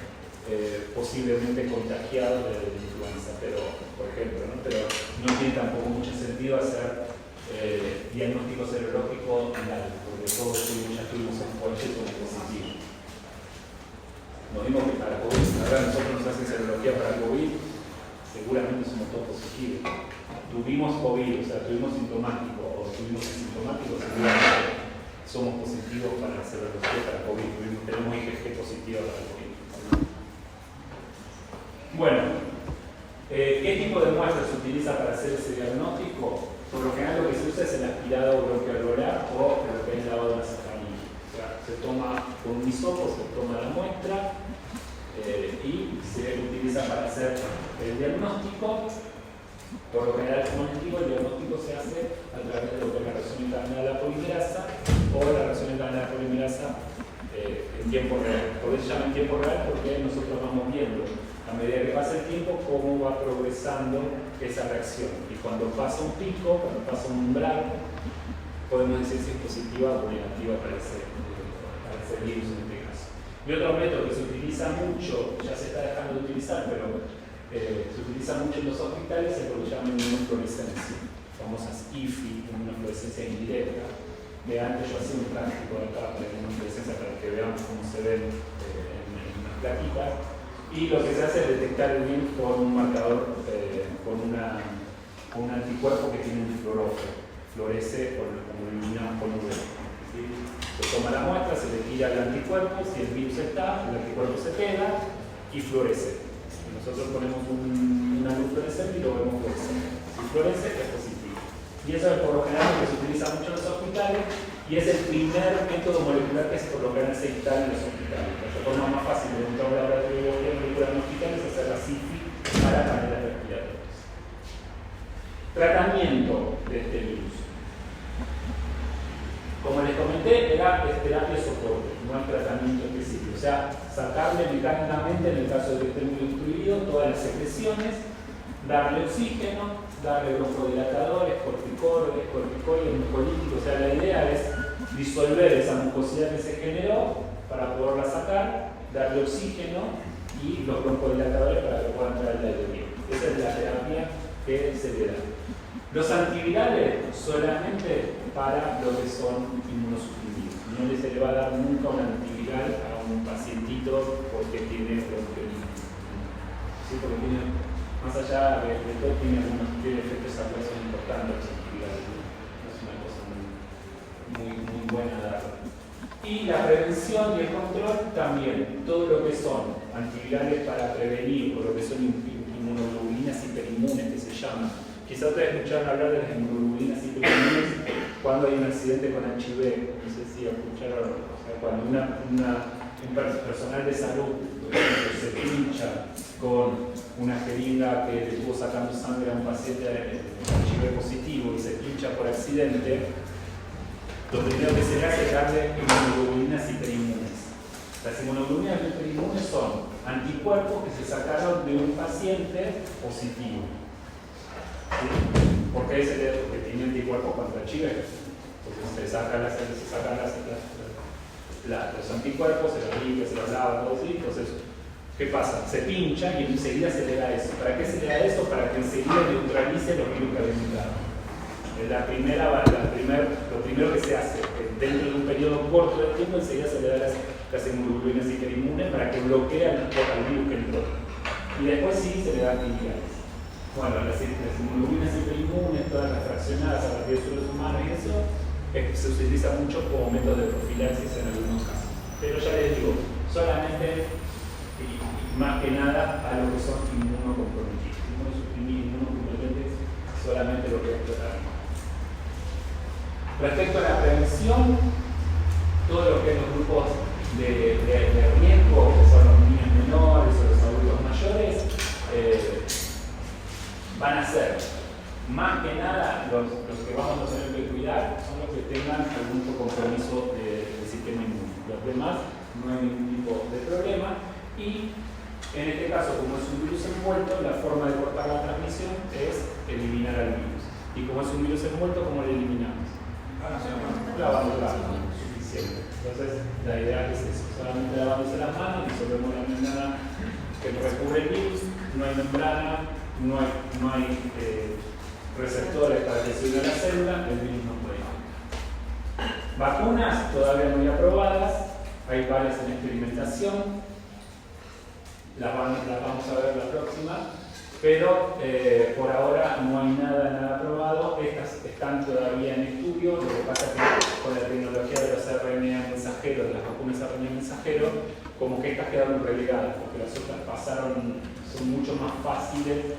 posiblemente contagiados de la influenza, pero, por ejemplo, ¿no? Pero no tiene tampoco mucho sentido hacer diagnóstico serológico real, porque todos ya estuvimos expuestos como positivos. Nos dimos que para COVID, ahora nosotros nos hacen serología para COVID, seguramente somos todos positivos. Tuvimos COVID, o sea, tuvimos sintomático o tuvimos asintomático, seguramente somos positivos para la serología para COVID. Tenemos IgG positiva para COVID. Bueno, ¿qué tipo de muestra se utiliza para hacer ese diagnóstico? Por lo general lo que se usa es el aspirado bronquialveolar o lo que es el lavado nasofaríngeo. O sea, se toma con un hisopo, se toma la muestra y se utiliza para hacer el diagnóstico. Por lo general, como les digo, el diagnóstico se hace a través de lo que es la reacción en cadena de la polimerasa o la reacción en cadena de la polimerasa en tiempo real. ¿Por qué se llama en tiempo real? Porque nosotros vamos viendo a medida que pasa el tiempo cómo va progresando esa reacción. Y cuando pasa un pico, cuando pasa un umbral, podemos decir si es positiva o negativa para ese virus en este caso. Y otro método que se utiliza mucho, ya se está dejando de utilizar, pero se utiliza mucho en los hospitales, es lo que llaman inmunofluorescencia, famosas IFI, inmunofluorescencia indirecta. De antes yo hacía un práctico de acá de inmunofluorescencia para que veamos cómo se ven en las plaquitas. Y lo que se hace es detectar el virus con un marcador, con un anticuerpo que tiene un fluoróforo, fluoresce como iluminado con UV. ¿Sí? Se toma la muestra, se le tira el anticuerpo, si el virus está, el anticuerpo se queda y fluoresce. Nosotros ponemos una luz fluorescente y lo vemos fluorescer. Si fluoresce, es positivo. Y eso es por lo general lo que se utiliza mucho en los hospitales y es el primer método molecular que por lo general se instala en los hospitales. La forma más fácil de montar un laboratorio de biología molecular en hospitales es hacer la CIFI para paneles respiratorios. Tratamiento de este virus. Como les comenté, era terapia de soporte, no hay tratamiento específico. O sea, sacarle mecánicamente, en el caso de que esté muy obstruido, todas las secreciones, darle oxígeno, darle broncodilatadores, corticoides, mucolíticos. O sea, la idea es disolver esa mucosidad que se generó para poderla sacar, darle oxígeno y los broncodilatadores para que pueda entrar el aire bien. Esa es la terapia que se le da. Los antivirales solamente para los que son inmunosuprimidos. No se le va a dar nunca un antiviral a un pacientito porque tiene bronquiolitis. ¿Sí? Porque tiene, más allá de todo, tiene efectos adversos importantes los antivirales. No es una cosa muy buena darla. Y la prevención y el control también. Todo lo que son antivirales para prevenir, o lo que son inmunoglobulinas hiperinmunes que se llaman. Quizá ustedes escucharon hablar de las inmunoglobulinas hiperinmunes cuando hay un accidente con HIV. No sé si escucharon, o sea, cuando un personal de salud, por ejemplo, se pincha con una jeringa que le estuvo sacando sangre a un paciente HIV positivo y se pincha por accidente, lo primero que se le hace es darle inmunoglobulinas hiperinmunes. Las inmunoglobulinas hiperinmunes son anticuerpos que se sacaron de un paciente positivo. ¿Sí? ¿Por qué porque tiene anticuerpos contra HIV? Entonces se sacan los anticuerpos, se los limpia, se los lava, todo así. Entonces, ¿qué pasa? Se pincha y enseguida se le da eso. ¿Para qué se le da eso? Para que enseguida neutralice los virus que había mutado. Lo primero que se hace, dentro de un periodo corto de tiempo, enseguida se le da las inmunoglobulinas hiperinmunes para que bloquee al virus que entró. Y después sí se le da antivirales. Bueno, las inmunoglobulinas hiperinmunes, todas las fraccionadas a partir de suelos humanos y eso, se utiliza mucho como método de profilaxis en algunos casos. Pero ya les digo, solamente y más que nada a los que son inmunocomprometidos. Inmunosuprimidos, inmunocomprometentes, solamente lo que es tratar. Respecto a la prevención, todo lo que es los grupos de riesgo, que son los niños menores o los adultos mayores, van a ser más que nada los que vamos a tener que cuidar son los que tengan algún compromiso del sistema inmune. Los demás no hay ningún tipo de problema y en este caso, como es un virus envuelto, la forma de cortar la transmisión es eliminar al virus. Y como es un virus envuelto, ¿cómo lo eliminamos? Lavando las manos, suficiente. Entonces, la idea es eso, solamente lavándose las manos, disolvemos la membrana que recubre el virus, no hay membrana, no hay receptores para que se una la célula, el virus no puede ir. Vacunas todavía no hay aprobadas, hay varias en experimentación, las vamos a ver la próxima. Pero por ahora no hay nada aprobado, estas están todavía en estudio, lo que pasa es que con la tecnología de los RNA mensajeros, de las vacunas RNA mensajeros, como que estas quedaron relegadas, porque las otras son mucho más fáciles,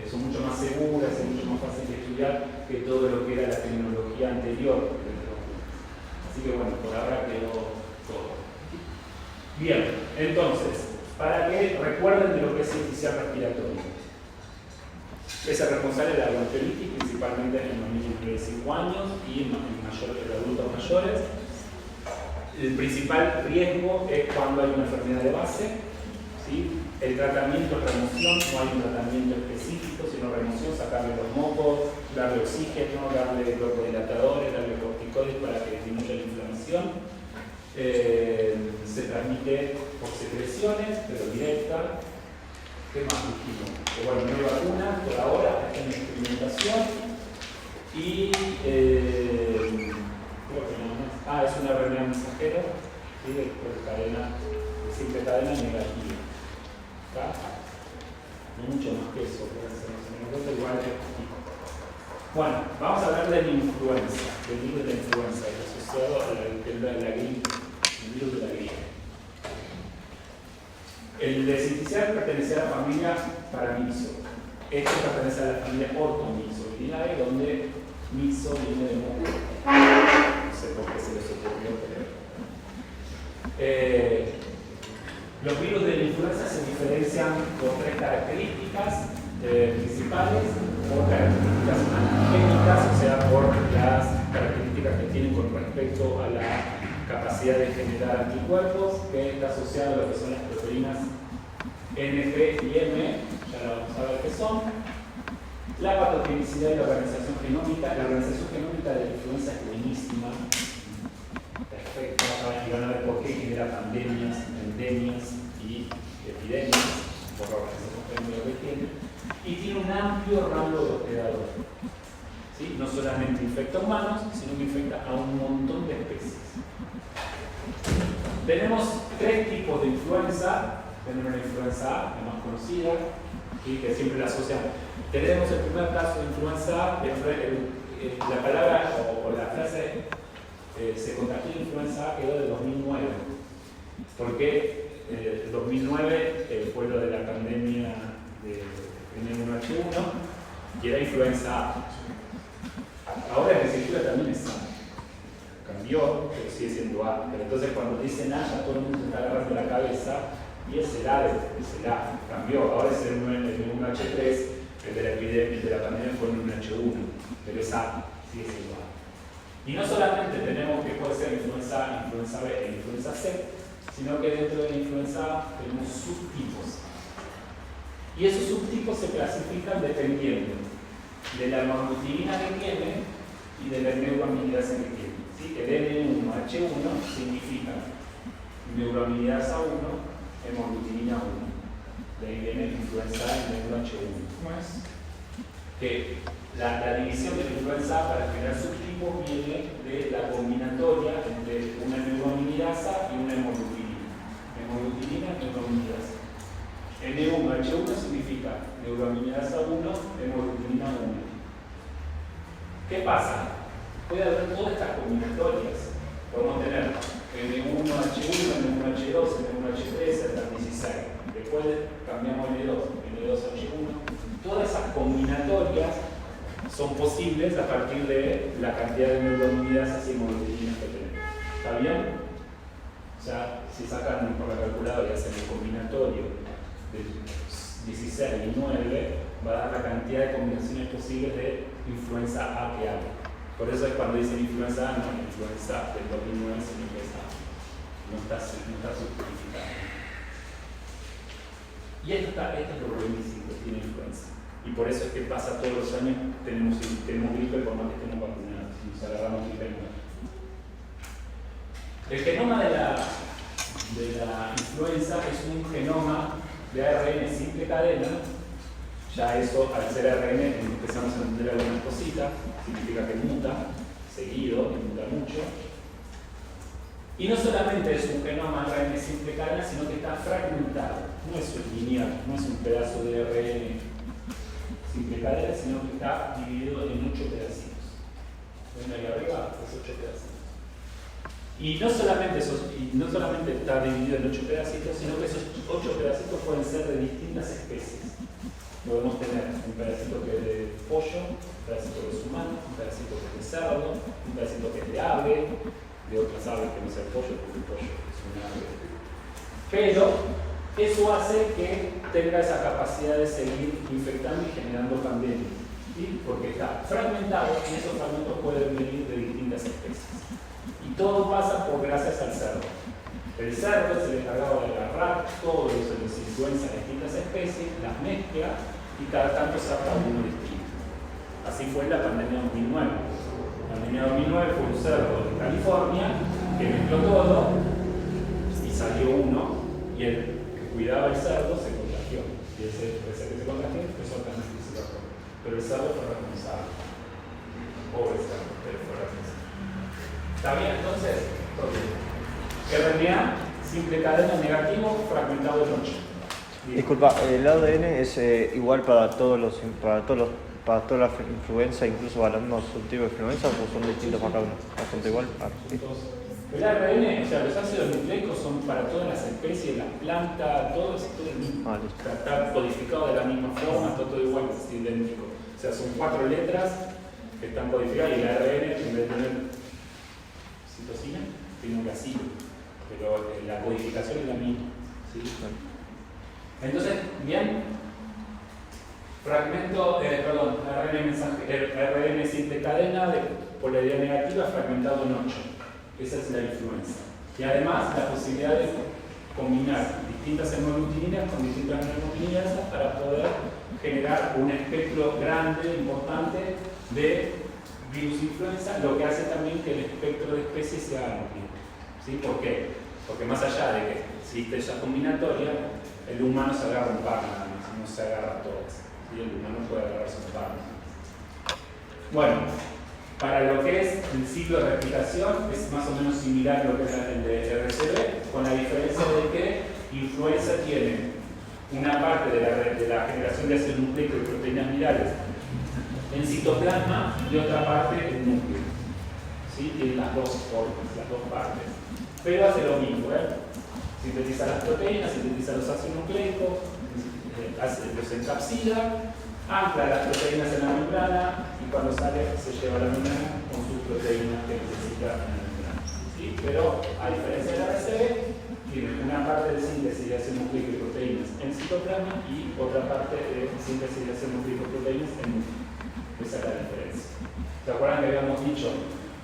son mucho más seguras, y mucho más fáciles de estudiar que todo lo que era la tecnología anterior. Así que bueno, por ahora quedó todo. Bien, entonces, para que recuerden de lo que es inicial respiratorio. Es el responsable de la bronquiolitis, principalmente en los niños de 5 años y en adultos mayores. El principal riesgo es cuando hay una enfermedad de base. ¿Sí? El tratamiento es remoción, no hay un tratamiento específico, sino remoción, sacarle los mocos, darle oxígeno, darle broncodilatadores, darle corticoides para que disminuya la inflamación. Se transmite por secreciones, pero directa. ¿Qué más dijimos? Que bueno, no hay vacuna por ahora, está en experimentación. Y creo que nada más. Es una RNA mensajera, ¿sí? de simple cadena negativa. ¿Está? No mucho más que eso, pero se nos cuenta igual que poquito. Bueno, vamos a hablar de la influenza, del virus de la influenza, asociado a la gripe. El virus de la gripe. El desinficial pertenece a la familia Paramyxo. Este pertenece a la familia Orthomyxoviridae, donde mixo viene de moco. No sé por qué se les ocurrió, pero. Los virus de la influenza se diferencian por 3 características principales, por características antigénicas, o sea, por las características que tienen con respecto a la capacidad de generar anticuerpos, que está asociado a lo que son las proteínas NF y M, ya lo vamos a ver qué son. La patogenicidad y la organización genómica. La organización genómica de la influenza es buenísima. Perfecto, y van a ver por qué genera pandemias, endemias y epidemias, por lo que se comprende lo que tiene, y tiene un amplio rango de hospedadores. ¿Sí? No solamente infecta a humanos, sino que infecta a un montón de especies. Tenemos tres tipos de influenza. Tenemos la influenza A, la más conocida, ¿sí? Que siempre la asociamos. Tenemos el primer caso de influenza A, la palabra o la frase se contagió de influenza A quedó de 2009. Porque en 2009 fue lo de la pandemia de N1H1 y era influenza A. Ahora la escritura también es A. Cambió, pero sigue siendo A. Pero entonces cuando dicen A, ya todo el mundo se está agarrando la cabeza y es el A, cambió. Ahora es el N1H3, el de la epidemia, el de la pandemia fue el N1H1, pero es A, sigue siendo A. Y no solamente tenemos que puede ser influenza A, influenza B e influenza C, sino que dentro de la influenza A tenemos subtipos. Y esos subtipos se clasifican dependiendo de la normotilina que tiene y de la neuroamilidasa que tiene. ¿Sí? El N1H1 significa neuroamilidasa 1, hemoglutinina 1. De ahí viene influenza A y N1H1. ¿Cómo es? Que la división de la influenza A para generar subtipos viene de la combinatoria entre una neuroamilidasa y una hemoglutinina. Hemoglutinina y neuroamilidasa. N1H1 significa neuroamilidasa 1, hemoglutinina 1. ¿Qué pasa? Puede haber todas estas combinatorias. Podemos tener N1H1, N1H2, N1H3 hasta 16. Después cambiamos N2, N2H1. Todas esas combinatorias son posibles a partir de la cantidad de neuroamilidasas y hemoglutininas que tenemos. ¿Está bien? O sea, si sacan por la calculadora y hacen el combinatorio de 16 y 9, va a dar la cantidad de combinaciones posibles de influenza A que hay. Por eso es cuando dicen influenza A, no influenza del 2009, sino que es A. No está subtipificado. Y esto es lo buenísimo que tiene influenza. Y por eso es que pasa todos los años, tenemos gripe por más que estemos vacunados. Si nos agarramos gripe no. El genoma de la influenza es un genoma de ARN simple cadena. Ya eso, al ser ARN, empezamos a entender algunas cositas. Significa que muta seguido, y muta mucho. Y no solamente es un genoma ARN simple cadena, sino que está fragmentado. No es lineal, no es un pedazo de ARN simple cadena, sino que está dividido en 8 pedacitos. ¿Ven ahí arriba? Es 8 pedacitos. Y no solamente está dividido en 8 pedacitos, sino que esos 8 pedacitos pueden ser de distintas especies. Podemos tener un pedacito que es de pollo, un pedacito que es humano, un pedacito que es de cerdo, un pedacito que es de ave, de otras aves que no sea el pollo, porque el pollo es un ave. Pero eso hace que tenga esa capacidad de seguir infectando y generando pandemias. ¿Sí? Porque está fragmentado y esos fragmentos pueden venir de distintas especies. Y todo pasa por gracias al cerdo. El cerdo es el encargado de agarrar todos los influenza de distintas especies, las mezcla y cada tanto saca uno distinto. Así fue la pandemia 2009. La pandemia 2009 fue un cerdo de California que mezcló todo y salió uno y el que cuidaba el cerdo se contagió. Y ese que se contagió empezó a transmitirse la cosa. Pero el cerdo fue responsable. Pobre cerdo, pero fue responsable. ¿Está bien entonces? RNA, simple cadena, negativo, fragmentado en 8. Disculpa, ¿el ADN es igual para toda la influenza, incluso para los mismos subtipos de influenza, o son distintos para cada uno? ¿Bastante igual? Sí. El ARN, o sea, los ácidos nucleicos son para todas las especies, las plantas, todo es todo el mismo. Está codificado de la misma forma, todo igual, es idéntico. O sea, son 4 letras que están codificadas y el ARN, en vez de tener citosina, tiene un ácido. Pero la codificación es la misma. ¿Sí? Entonces, bien, fragmento, ARN simple cadena de polaridad negativa fragmentado en 8. Esa es la influenza. Y además, la posibilidad de combinar distintas hemoglutininas con distintas neuroglutininas para poder generar un espectro grande, importante de virus influenza, lo que hace también que el espectro de especies sea amplio. ¿Sí? ¿Por qué? Porque más allá de que existe esa combinatoria, el humano se agarra un par nada más, no se agarra a todas. ¿Sí? El humano puede agarrarse un par. Bueno, para lo que es el ciclo de replicación es más o menos similar a lo que es el de RCB, con la diferencia de que influenza tiene una parte de la generación de ácido nucleico y proteínas virales en citoplasma y otra parte en núcleo. ¿Sí? Tiene las dos formas, las dos partes. Pero hace lo mismo, sintetiza las proteínas, sintetiza los ácidos nucleicos, los encapsula, ancla las proteínas en la membrana y cuando sale se lleva a la membrana con sus proteínas que necesita en la membrana. ¿Sí? Pero a diferencia de la RCB, tiene una parte de síntesis de ácido nucleico y proteínas en citoplasma y otra parte de síntesis de ácido nucleico y proteínas en núcleo. Esa es la diferencia. ¿Se acuerdan que habíamos dicho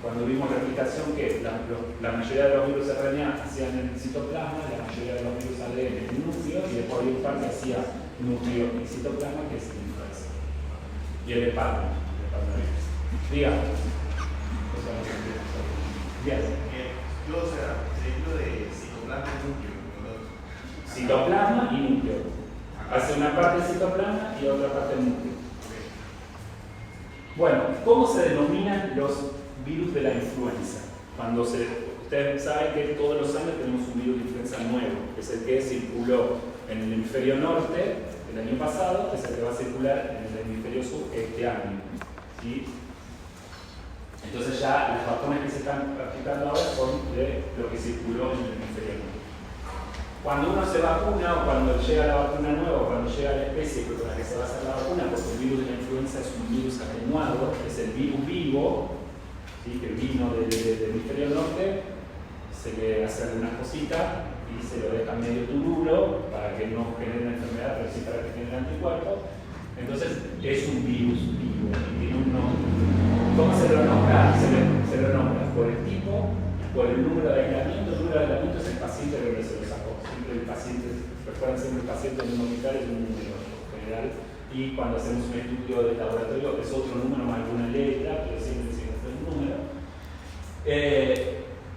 cuando vimos replicación que la mayoría de los virus RNA hacían en citoplasma, la mayoría de los virus ADN en núcleo y después había un par que hacía núcleo y citoplasma que es influenza? Y el hepatovirus. Dígame. Bien. Yo, o sea, dentro de citoplasma y núcleo. Citoplasma y núcleo. Hace una parte de citoplasma y otra parte de núcleo. Bueno, ¿cómo se denominan los virus de la influenza? Ustedes saben que todos los años tenemos un virus de influenza nuevo, que es el que circuló en el hemisferio norte el año pasado, que es el que va a circular en el hemisferio sur este año. ¿Sí? Entonces ya los patrones que se están practicando ahora son de lo que circuló en el hemisferio norte. Cuando uno se vacuna o cuando llega la vacuna nueva o cuando llega la especie con la que se va a hacer la vacuna, porque el virus de la influenza es un virus atenuado, es el virus vivo, ¿sí? Que vino del hemisferio norte, se le hace una cosita y se lo deja medio tururo para que no genere una enfermedad, pero sí para que genere anticuerpos. Entonces es un virus vivo y tiene un nombre. ¿Cómo se lo nombra? Se lo nombra por el tipo, por el número de aislamiento. El número de aislamiento es el paciente que se lo sacó. Siempre el paciente, recuerden siempre el paciente en un hospital es un número general. Y cuando hacemos un estudio de laboratorio es otro número más alguna letra, pero siempre es un número.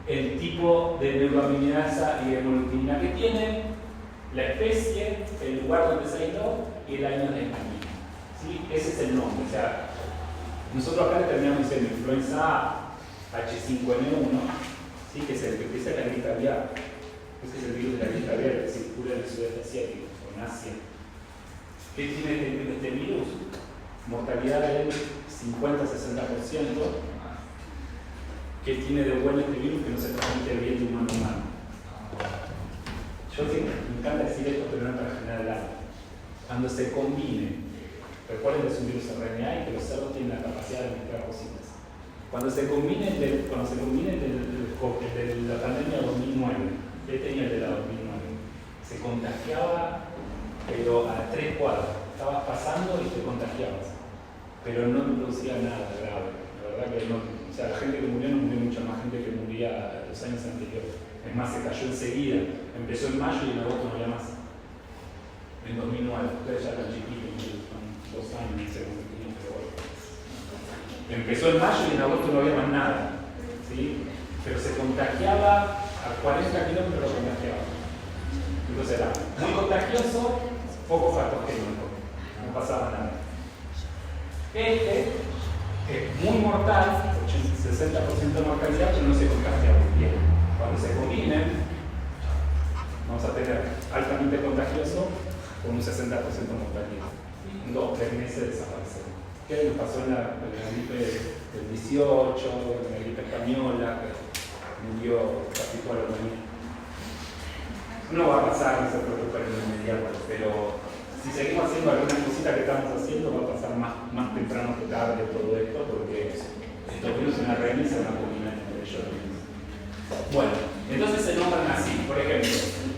El tipo de neuroaminidasa y hemoglobina que tiene, la especie, el lugar donde se aisló y el año de aislamiento. ¿Sí? Ese es el nombre. O sea, nosotros acá le terminamos diciendo influenza A, H5N1, ¿sí? Que es el que empieza la gripe aviar. Ese es el virus de la gripe aviar que circula en el sudeste asiático, en Asia. ¿Qué tiene este virus? Mortalidad del 50-60%. ¿Qué tiene de bueno este virus? Que no se transmite bien de humano a humano. Yo sí, me encanta decir esto, pero no para generar alarma. Cuando se combine, recuerden que es un virus RNA y que los cerdos tienen la capacidad de mezclar cositas. Cuando se combine el de la pandemia 2009, este tenía el de la 2009, se contagiaba, pero a 3 cuadras. Estabas pasando y te contagiabas, pero no producía nada grave. La verdad que no. O sea, la gente que murió no murió mucha más gente que moría los años anteriores. Es más, se cayó enseguida. Empezó en mayo y en agosto no había más. En 2009, ustedes ya eran chiquitos, con 2 años, no sé cómo tenían, pero bueno. Empezó en mayo y en agosto no había más nada. ¿Sí? Pero se contagiaba a 40 kilómetros, lo contagiaba. Entonces era muy contagioso, poco patogénico. No pasaba nada. Este es muy mortal, 60% de mortalidad, pero no se contagia muy bien. Cuando se combinen, vamos a tener altamente contagioso con un 60% de mortalidad. En 2-3 meses desaparecerá. ¿Qué nos pasó en la gripe del 18, en la gripe española, que murió casi toda la humanidad? No va a pasar, no se preocupen en el inmediato, pero si seguimos haciendo algunas cositas que estamos haciendo, va a pasar más temprano que tarde todo esto, porque estos virus en la RNA se van a combinar entre ellos mismos. Bueno, entonces se nombran así. Por ejemplo,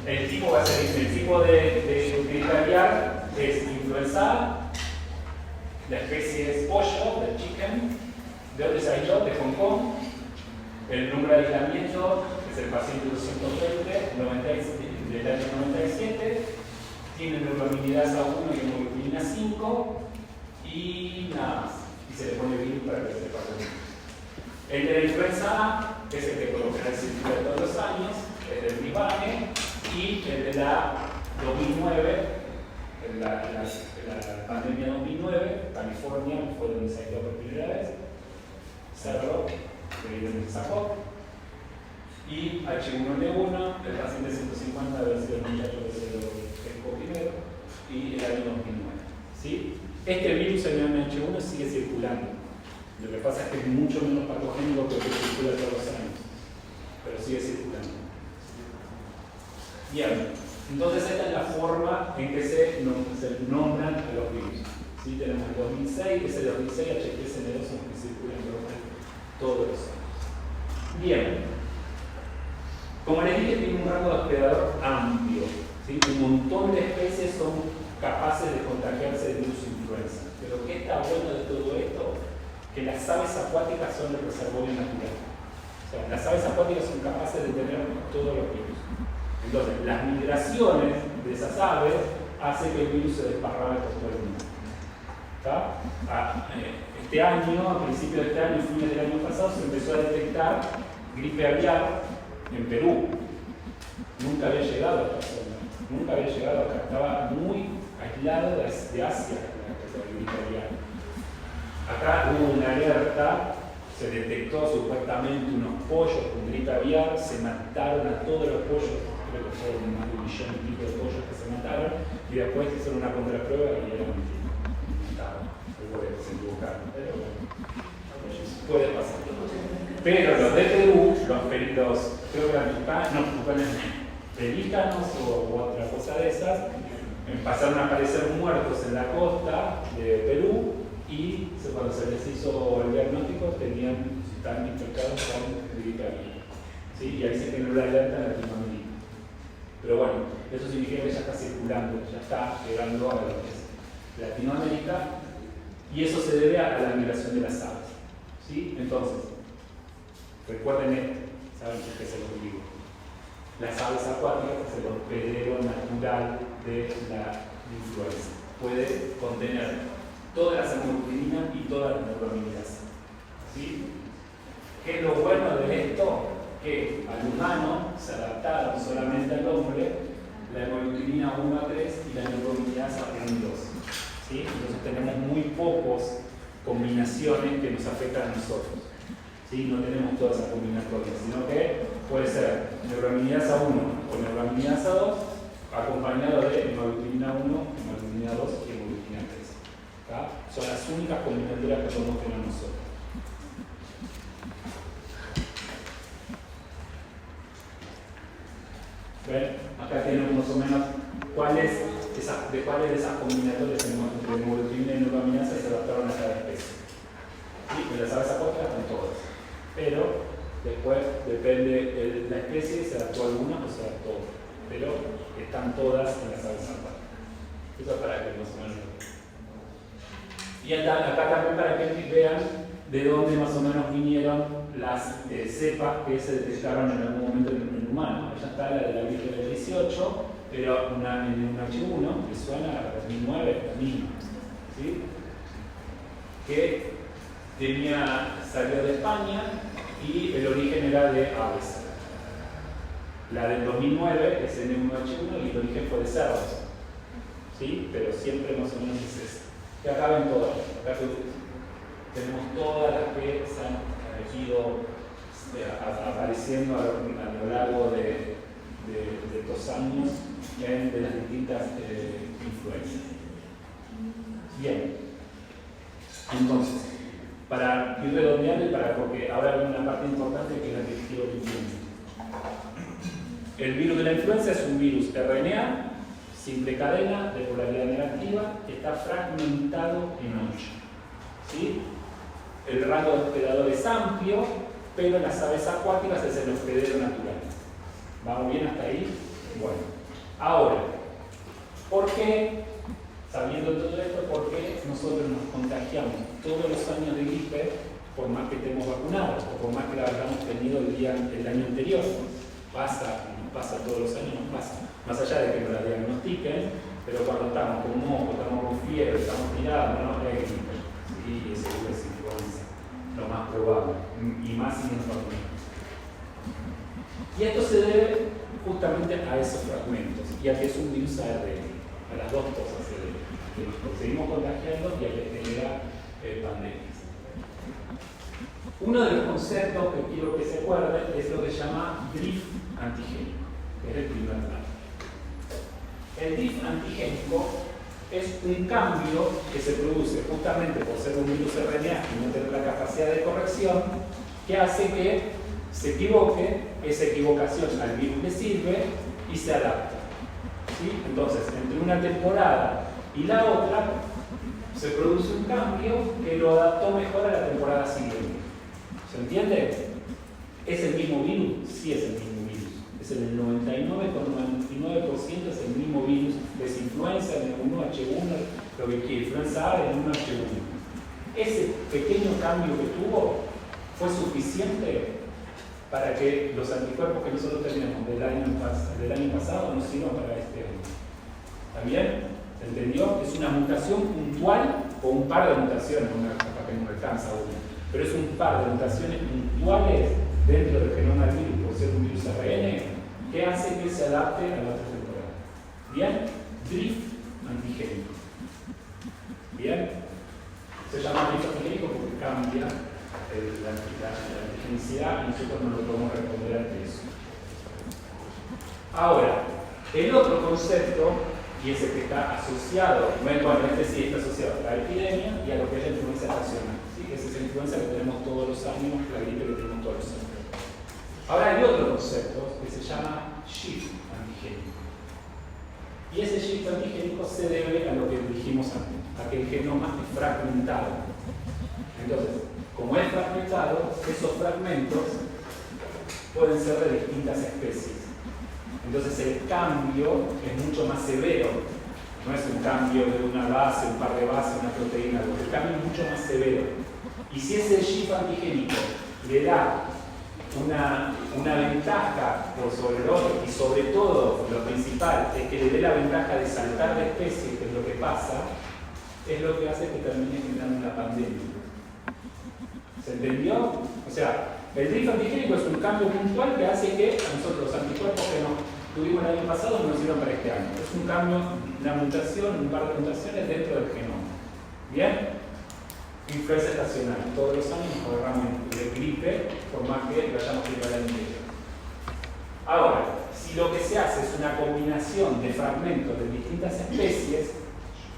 el tipo va a ser el tipo de gripe aviar es influenza A, la especie es pollo, del chicken, ¿de dónde se aisló? De Hong Kong. El número de aislamiento es el paciente 220 del año 97. Tiene neuroaminidasa 1 y hemoglobina 5 y nada más. Y se le pone virus para que se pase. El de la influenza A que es el que por lo general se circula todos los años, el del Brisbane, y el de la 2009, la pandemia 2009, California fue donde se aisló por primera vez, cerró, evidentemente sacó, y H1N1, el paciente 150 debe ser el muchacho que se lo pescó primero, y el año 2009. ¿Sí? Este virus, el H1, sigue circulando. Lo que pasa es que es mucho menos patogénico que el que circula todos los años, pero sigue circulando. Bien, entonces esta es la forma en que se nombran a los virus. ¿Sí? Tenemos el 2006, ese 2006, HPSN2 son los que circulan todos los años. Bien. Como les dije, tiene un rango de hospedador amplio. ¿Sí? Un montón de especies son capaces de contagiarse de virus influenza. Pero ¿qué está bueno de todo esto? Que las aves acuáticas son el reservorio natural. O sea, las aves acuáticas son capaces de tener todos los virus. Entonces, las migraciones de esas aves hacen que el virus se desparrame por todo el mundo. Este año, a principios de este año, fines del año pasado, se empezó a detectar gripe aviar en Perú. Nunca había llegado a esta zona, nunca había llegado acá, estaba muy aislado de Asia, la gripe aviar. Acá hubo una alerta, se detectó supuestamente unos pollos con gripe aviar, se mataron a todos los pollos, creo que fueron más de 1 millón y pico de pollos que se mataron, y después hicieron una contraprueba y eran matados. Se equivocaron, pero bueno, puede pasar. Pero los de Perú, creo que eran pelícanos u otra cosa de esas, pasaron a aparecer muertos en la costa de Perú y cuando se les hizo el diagnóstico estaban infectados con gripe aviar. ¿Sí? Y ahí se generó la alerta en Latinoamérica. Pero bueno, eso significa que ya está circulando, ya está llegando a lo que es Latinoamérica, y eso se debe a la migración de las aves. ¿Sí? Entonces, recuerden esto, ¿saben qué es el ombligo? Las aves acuáticas es el hospedero natural de la influenza. Puede contener todas las hemoglobina y todas las neuraminidasa. ¿Sí? ¿Qué es lo bueno de esto? Que al humano se adaptaron solamente al hombre la hemoglobina 1 a 3 y la neuraminidasa 1 y 2. ¿Sí? Entonces tenemos muy pocas combinaciones que nos afectan a nosotros. ¿Sí? No tenemos todas esas combinatorias, sino que puede ser neuraminidasa 1 o neuraminidasa 2 acompañado de hemoglobina 1, hemoglobina 2 y hemoglobina 3. Son las únicas combinatorias que podemos tener nosotros. ¿Ven? Acá tenemos más o menos cuáles de esas combinatorias de hemoglobina y neuraminidasa se adaptaron a cada especie. ¿Sí? Pues las aves acuáticas están todas. Pero después depende de la especie, se adaptó alguna o se adaptó otra. Pero están todas en las aves acuáticas. Eso es para que más o menos. Y acá también para que vean de dónde más o menos vinieron las cepas que se detectaron en algún momento en el humano. Ya está la de la gripe del 18, pero en un H1 que suena a 2009, la misma. ¿Sí? Que salió de España y el origen era de aves. La del 2009 es en un H1 y el origen fue de cerdos. ¿Sí? Pero siempre más o menos es eso. Que acá ven todas. Acá tenemos todas las que se han ido apareciendo a lo largo de estos años de las distintas influencias. Bien. Entonces, para ir redondeando porque ahora hay una parte importante que es la que quiero que el virus de la influenza es un virus RNA, simple cadena, de polaridad negativa, que está fragmentado en 8. ¿Sí? El rango de hospedador es amplio, pero en las aves acuáticas es el hospedero natural. ¿Vamos bien hasta ahí? Bueno. Ahora, ¿por qué, sabiendo todo esto, por qué nosotros nos contagiamos todos los años de gripe, por más que estemos vacunados, o por más que la hayamos tenido el año anterior? Pasa todos los años, nos pasa. Más allá de que nos la diagnostiquen, pero cuando estamos con moco, estamos con fiebre, estamos tirados, no es gripe. Sí, seguro es influenza, lo más probable, y más si nos vacunamos. Y esto se debe justamente a esos fragmentos y a que es un virus ARN, a las dos cosas se debe, que nos seguimos contagiando y a que genera pandemias. Uno de los conceptos que quiero que se acuerden es lo que se llama drift antigénico, que es el primer plano. El drift antigénico es un cambio que se produce justamente por ser un virus RNA y no tener la capacidad de corrección, que hace que se equivoque, esa equivocación al virus le sirve y se adapta. ¿Sí? Entonces, entre una temporada y la otra, se produce un cambio que lo adaptó mejor a la temporada siguiente. ¿Se entiende? ¿Es el mismo virus? Sí, es el mismo virus. Es el 99,99% es el mismo virus. Es influenza, N1H1, lo que quiera, influenza A, N1H1. Ese pequeño cambio que tuvo fue suficiente para que los anticuerpos que nosotros tenemos del año pasado nos sirvan para este año. ¿Está bien? ¿Se entendió? Es una mutación puntual o un par de mutaciones, una capaz que no alcanza una, pero es un par de mutaciones puntuales dentro del genoma del virus por ser un virus ARN que hace que se adapte a la otra temporada. ¿Bien? Drift antigénico. ¿Bien? Se llama drift antigénico porque cambia la antigenicidad y nosotros no lo podemos responder ante eso. Ahora, el otro concepto, y ese que está asociado, bueno, este sí está asociado a la epidemia y a lo que es la influenza estacional. ¿Sí? Esa es la influenza que tenemos todos los años, la gripe que tenemos todos los años. Ahora hay otro concepto que se llama shift antigénico. Y ese shift antigénico se debe a lo que dijimos antes, a que el genoma es fragmentado. Entonces, como es fragmentado, esos fragmentos pueden ser de distintas especies. Entonces el cambio es mucho más severo. No es un cambio de una base, un par de bases, una proteína. El cambio es mucho más severo. Y si ese shift antigénico le da una ventaja por sobre el otro, y sobre todo lo principal es que le dé la ventaja de saltar de especie, que es lo que pasa, es lo que hace que termine generando una pandemia. ¿Se entendió? O sea, el drift antigénico es un cambio puntual que hace que a nosotros los anticuerpos que nos tuvimos el año pasado no nos sirvan para este año. Es un cambio, una mutación, un par de mutaciones dentro del genoma. ¿Bien? Influenza estacional. Todos los años nos agarramos de gripe, por más que lo hayamos tenido el año anterior. Ahora, si lo que se hace es una combinación de fragmentos de distintas especies,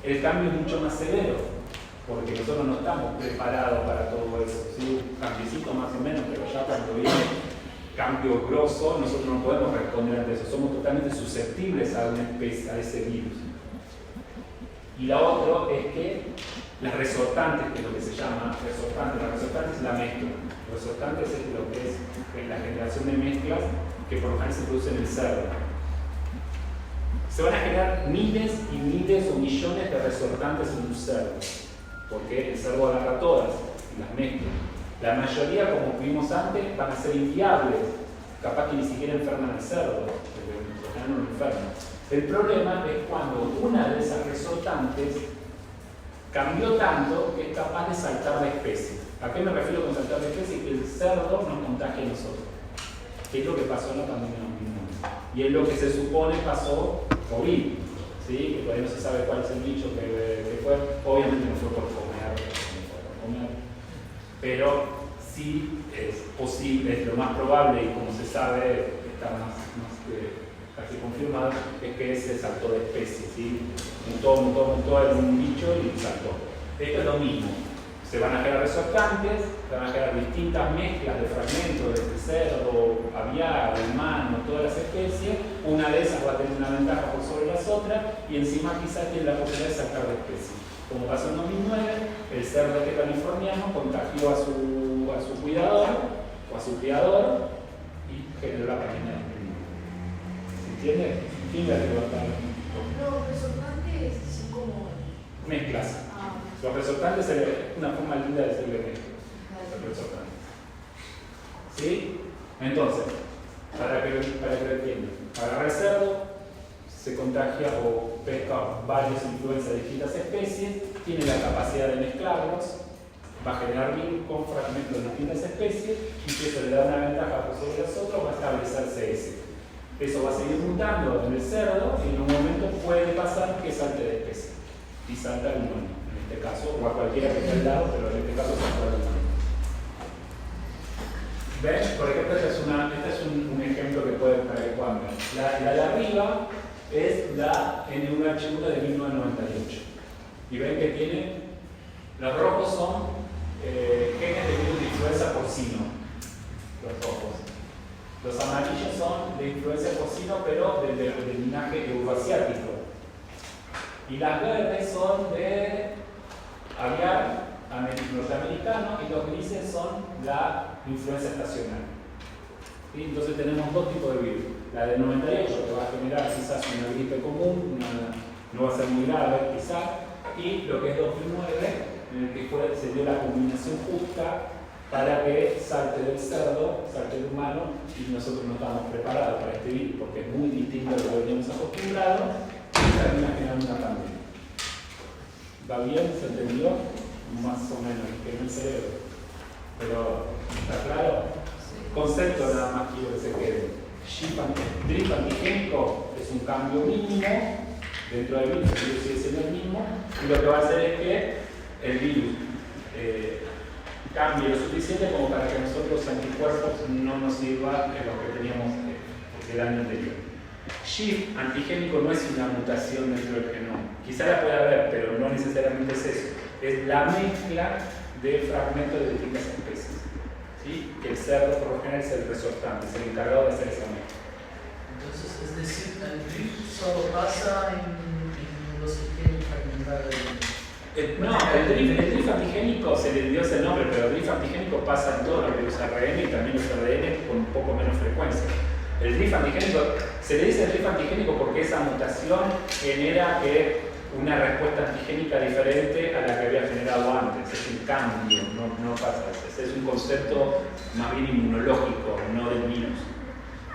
el cambio es mucho más severo. Porque nosotros no estamos preparados para todo eso. ¿Sí? Un cambiecito más o menos, pero ya cuando viene cambio grosso, nosotros no podemos responder ante eso. Somos totalmente susceptibles a una especie, a ese virus. Y la otra es que las resortantes, que es lo que se llama resortantes, la resortante es la mezcla. Resortantes es lo que es la generación de mezclas que por lo general se produce en el cerdo. Se van a generar miles y miles o millones de resortantes en un cerdo. Porque el cerdo agarra todas las mezclas. La mayoría, como vimos antes, van a ser inviables. Capaz que ni siquiera enferman al cerdo, porque por general no lo enferman. El problema es cuando una de esas resortantes cambió tanto que es capaz de saltar de especie. ¿A qué me refiero con saltar de especie? Que el cerdo nos contagie a nosotros. Que es lo que pasó en la pandemia 2009. Y es lo que se supone pasó COVID. ¿Sí? Que todavía no se sabe cuál es el bicho que fue. Obviamente no fue por comer, pero sí es posible, es lo más probable y como se sabe, está más casi confirmado, es que se saltó de especie. ¿Sí? Mutó en un bicho y saltó. Esto es lo mismo. Se van a generar resortantes, se van a generar distintas mezclas de fragmentos de cerdo, aviar, humano, todas las especies. Una de esas va a tener una ventaja por sobre las otras y encima quizás tiene la posibilidad de saltar de especie. Como pasó en 2009, el cerdo este californiano contagió a su cuidador o a su criador y generó la pandemia. ¿Se entiende? ¿Quién va a levantar? Los resortantes son como Mezclas. Los resortantes es una forma linda de decirle mezclas. Los resortantes. ¿Sí? Entonces, para que lo entiendan, agarra el cerdo, se contagia o pesca varios influencias de distintas especies, tiene la capacidad de mezclarlos, va a generar virus con fragmentos de distintas especies y que eso le da una ventaja por sobre los otros, va a establecerse ese. Eso va a seguir mutando en el cerdo y en un momento puede pasar que salte de especie y salta al humano, en este caso, o a cualquiera que esté al lado, pero en este caso salta al humano. ¿Ven? Por ejemplo, este es un ejemplo que pueden para que puedan ver. La de arriba es la N1H1 de 1998. Y ven que tiene, los rojos son genes de virus de influenza porcino, los rojos. Los amarillos son de influenza porcino, pero del linaje euroasiático. Y las verdes son de aviar norteamericano y los grises son la influenza estacional. ¿Sí? Entonces tenemos dos tipos de virus. La del 98 que va a generar quizás una gripe común, no va a ser muy grave quizás, y lo que es 2009 en el que se dio la combinación justa para que salte del cerdo, salte del humano, y nosotros no estábamos preparados para este virus porque es muy distinto a lo que veníamos acostumbrados y termina generando una pandemia. ¿Va bien? ¿Se entendió? Más o menos, que en el cerebro. Pero, ¿está claro? Concepto nada más quiero que se quede. Drift antigénico es un cambio mínimo dentro del virus, el virus sigue siendo el mismo, y lo que va a hacer es que el virus cambie lo suficiente como para que nosotros los anticuerpos no nos sirvan en lo que teníamos el año anterior. Shift antigénico no es una mutación dentro del genoma. Quizá la pueda haber, pero no necesariamente es eso. Es la mezcla de fragmentos de distintas especies. ¿Sí? Que el cerdo por lo general es el resortante, es el encargado de hacer esa mezcla. Entonces, es decir, el drift solo pasa en los que quieren fragmentar No, el drift antigénico se le dio ese nombre, pero el drift antigénico pasa en todos los virus ARN y también los ADN con un poco menos frecuencia. El drift antigénico, se le dice drift antigénico porque esa mutación genera una respuesta antigénica diferente a la que había generado antes. Es un cambio, no pasa. Es un concepto más bien inmunológico, no del virus.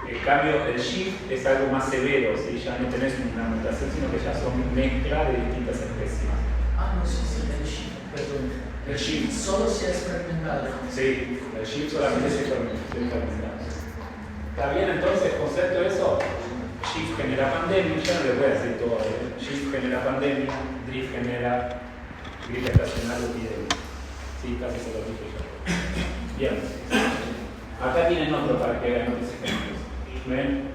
El cambio del shift es algo más severo, ¿sí? Ya no tenés una mutación, sino que ya son mezcla de distintas especies. no, sí, el shift, perdón. El shift. Solo si es fragmentado. Sí, el shift solamente se fragmenta. ¿Está bien entonces el concepto de eso? Shift genera pandemia, ya no le voy a decir todo. Shift genera pandemia, drift genera gripe estacional o epidemia. Sí, casi se lo dije yo. Bien. Acá tienen otro para que vean otros ejemplos. ¿Ven?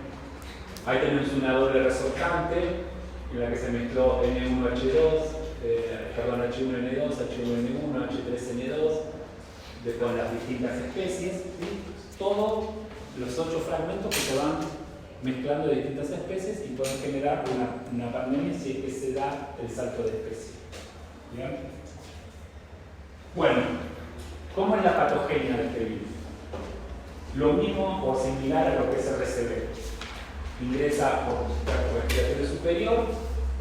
Ahí tenemos una doble resortante en la que se mezcló N1H2, H1N2, H1N1, H3N2 con las distintas especies. ¿Sí? Todos los 8 fragmentos que se van mezclando de distintas especies y pueden generar una pandemia si es que se da el salto de especie. ¿Bien? Bueno, ¿cómo es la patogenia de este virus? Lo mismo o similar a lo que es RCV. Ingresa por el tracto respiratorio superior,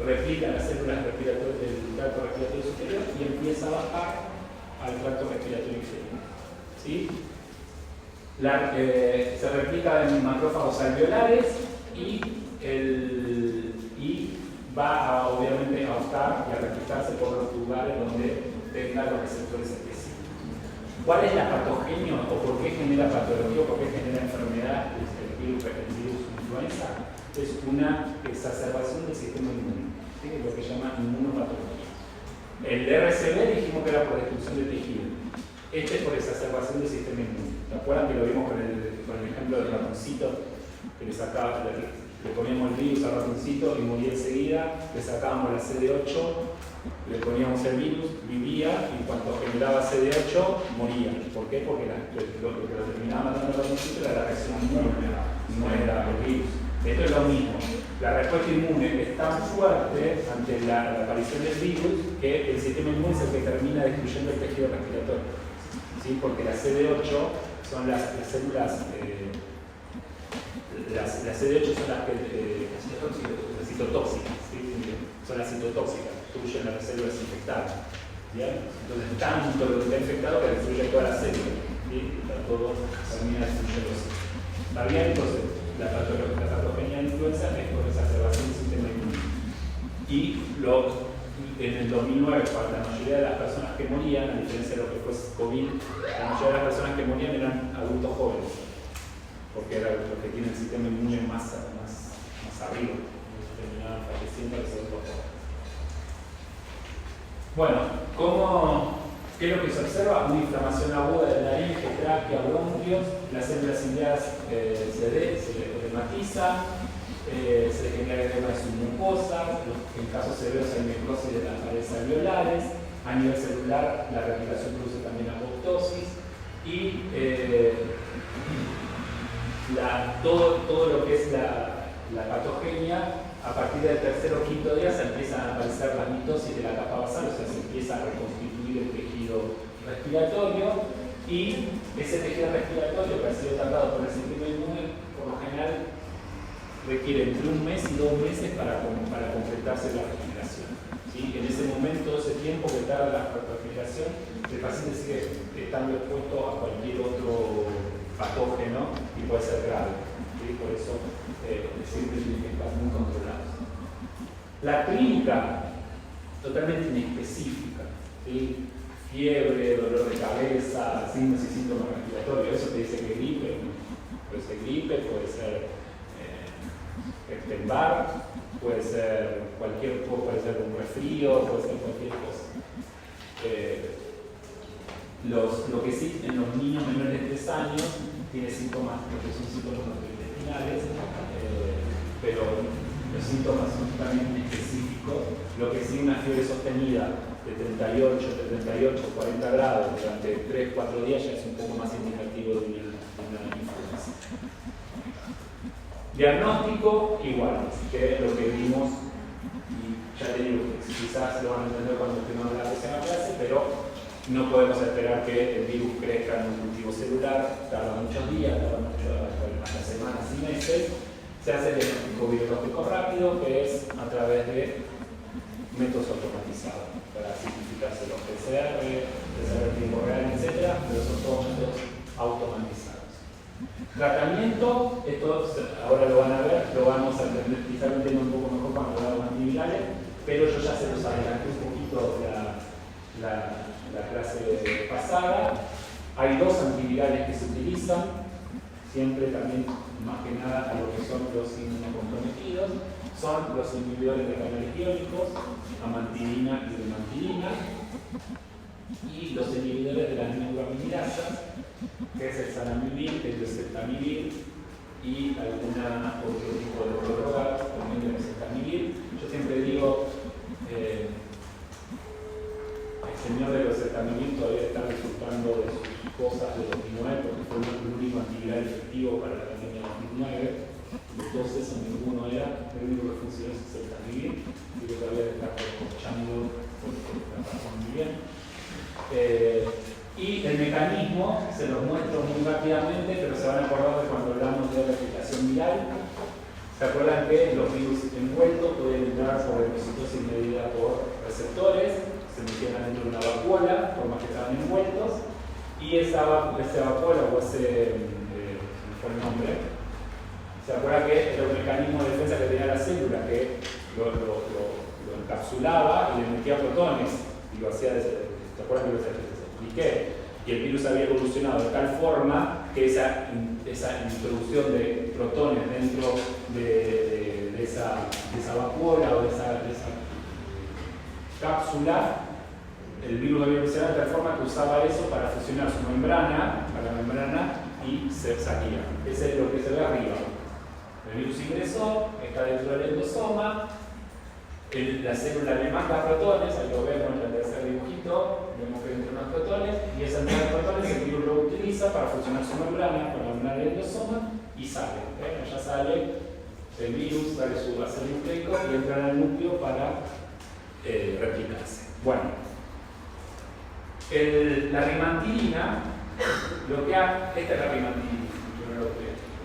replica las células respiratorias del tracto respiratorio superior y empieza a bajar al tracto respiratorio inferior. ¿Sí? Se replica en macrófagos alveolares y va obviamente a optar y a replicarse por los lugares donde tenga los receptores específicos. ¿Cuál es la patogenia o por qué genera patología o por qué genera enfermedad el virus influenza? Es una exacerbación del sistema inmune, ¿sí? Lo que se llama inmunopatología. El RCV dijimos que era por destrucción de tejido. Este es por exacerbación del sistema inmune. ¿Se acuerdan que lo vimos con el ejemplo del ratoncito? Que le poníamos el virus al ratoncito y moría enseguida, le sacábamos la CD8, le poníamos el virus, vivía y cuando generaba CD8 moría. ¿Por qué? Porque lo que lo terminaba matando el ratoncito era la reacción inmune, no era el virus. Esto es lo mismo. La respuesta inmune es tan fuerte ante la aparición del virus que el sistema inmune es el que termina destruyendo el tejido respiratorio. ¿Sí? Porque las CD8 son las células, las CD8 son las citotóxicas, ¿sí? Son las citotóxicas, destruyen las células infectadas. ¿Bien? Entonces, tanto lo que está infectado que destruye todas las células. ¿Sí? Todo termina destruyendo. ¿Está bien? Entonces, la patogenia de influenza es por exacerbación del sistema inmune. Y en el 2009, cuando la mayoría de las personas que morían, a diferencia de lo que fue COVID, la mayoría de las personas que morían eran adultos jóvenes, porque eran los que tienen el sistema inmune más arriba, y terminaban falleciendo los adultos jóvenes. Bueno, ¿qué es lo que se observa? Una inflamación aguda de la laringe, tráquea, bronquios, las células ciliares se edematiza, se genera edema de sus mucosas, en casos severos hay necrosis de las paredes alveolares, a nivel celular la replicación produce también apoptosis y todo lo que es la patogenia, a partir del tercer o quinto día se empiezan a aparecer las mitosis de la capa basal, o sea, se empieza a reconstituir el tejido respiratorio y ese tejido respiratorio que ha sido tratado por el sistema inmune, por lo general requiere entre 1 mes y 2 meses para completarse la regeneración. ¿Sí? En ese momento, ese tiempo que tarda la regeneración, el paciente sigue estando expuesto a cualquier otro patógeno y puede ser grave. ¿Sí? Por eso siempre tiene que estar muy controlados. La clínica, totalmente inespecífica. ¿Sí? Fiebre, dolor de cabeza, signos y síntomas respiratorios. Eso te dice que gripe. Puede ser gripe, puede ser Epstein-Barr, puede ser cualquier cosa, puede ser un resfrío, puede ser cualquier cosa. Lo que sí, en los niños menores de 3 años tiene síntomas, lo que son síntomas gastrointestinales, pero los síntomas son totalmente específicos. Lo que sí, una fiebre sostenida de 38, 40 grados durante 3-4 días ya es un poco más indicativo de una influenza. Diagnóstico igual, que es lo que vimos, y ya te digo, quizás lo van a entender cuando estemos en la próxima clase, pero no podemos esperar que el virus crezca en un cultivo celular, tarda muchos días, hasta semanas y meses. Se hace el diagnóstico biológico rápido, que es a través de métodos automatizados, para simplificarse los PCR, PCR tiempo real, etc., pero son todos métodos automatizados. Tratamiento, esto ahora lo van a ver, lo vamos a entender, quizás lo entiendo un poco mejor cuando hablamos de antivirales, pero yo ya se los adelanté un poquito la clase pasada. Hay 2 antivirales que se utilizan, siempre también más que nada a lo que son los inmunocomprometidos, son los inhibidores de canales iónicos, amantidina y remantidina, y los inhibidores de las neuroaminidasas, que es el zanamivir, el oseltamivir y otro tipo de droga, también el oseltamivir. Yo siempre digo, el señor del oseltamivir todavía está resultando de sus cosas de 2009, porque fue el único antiviral efectivo para la pandemia de 2009. De todos esos ninguno era, el único que funcionó es el oseltamivir, y que todavía está escuchando porque la pasó muy bien. Y el mecanismo se los muestro muy rápidamente, pero se van a acordar de cuando hablamos de replicación viral. ¿Se acuerdan que los virus envueltos pueden entrar por exitosis medida por receptores? Se metieron dentro de una vacuola, por más que estaban envueltos, y esa vacuola o ese fue el nombre. ¿Se acuerdan que era un mecanismo de defensa que tenía la célula, que lo encapsulaba y le metía protones y lo hacía ¿se acuerdan que lo expliqué? Y el virus había evolucionado de tal forma que esa introducción de protones dentro de esa vacuola o de esa cápsula, el virus había evolucionado de tal forma que usaba eso para fusionar su membrana a la membrana y se salía. Ese es lo que se ve arriba. El virus ingresó, está dentro del endosoma. La célula le manda protones, ahí lo vemos en el tercer dibujito, vemos que entran unos protones, y esa entrada de protones el virus lo utiliza para fusionar su membrana con la membrana del endosoma y sale. Ya sale el virus, sale su ácido nucleico y entra al núcleo para replicarse. Bueno, la rimantidina, esta es la rimantidina,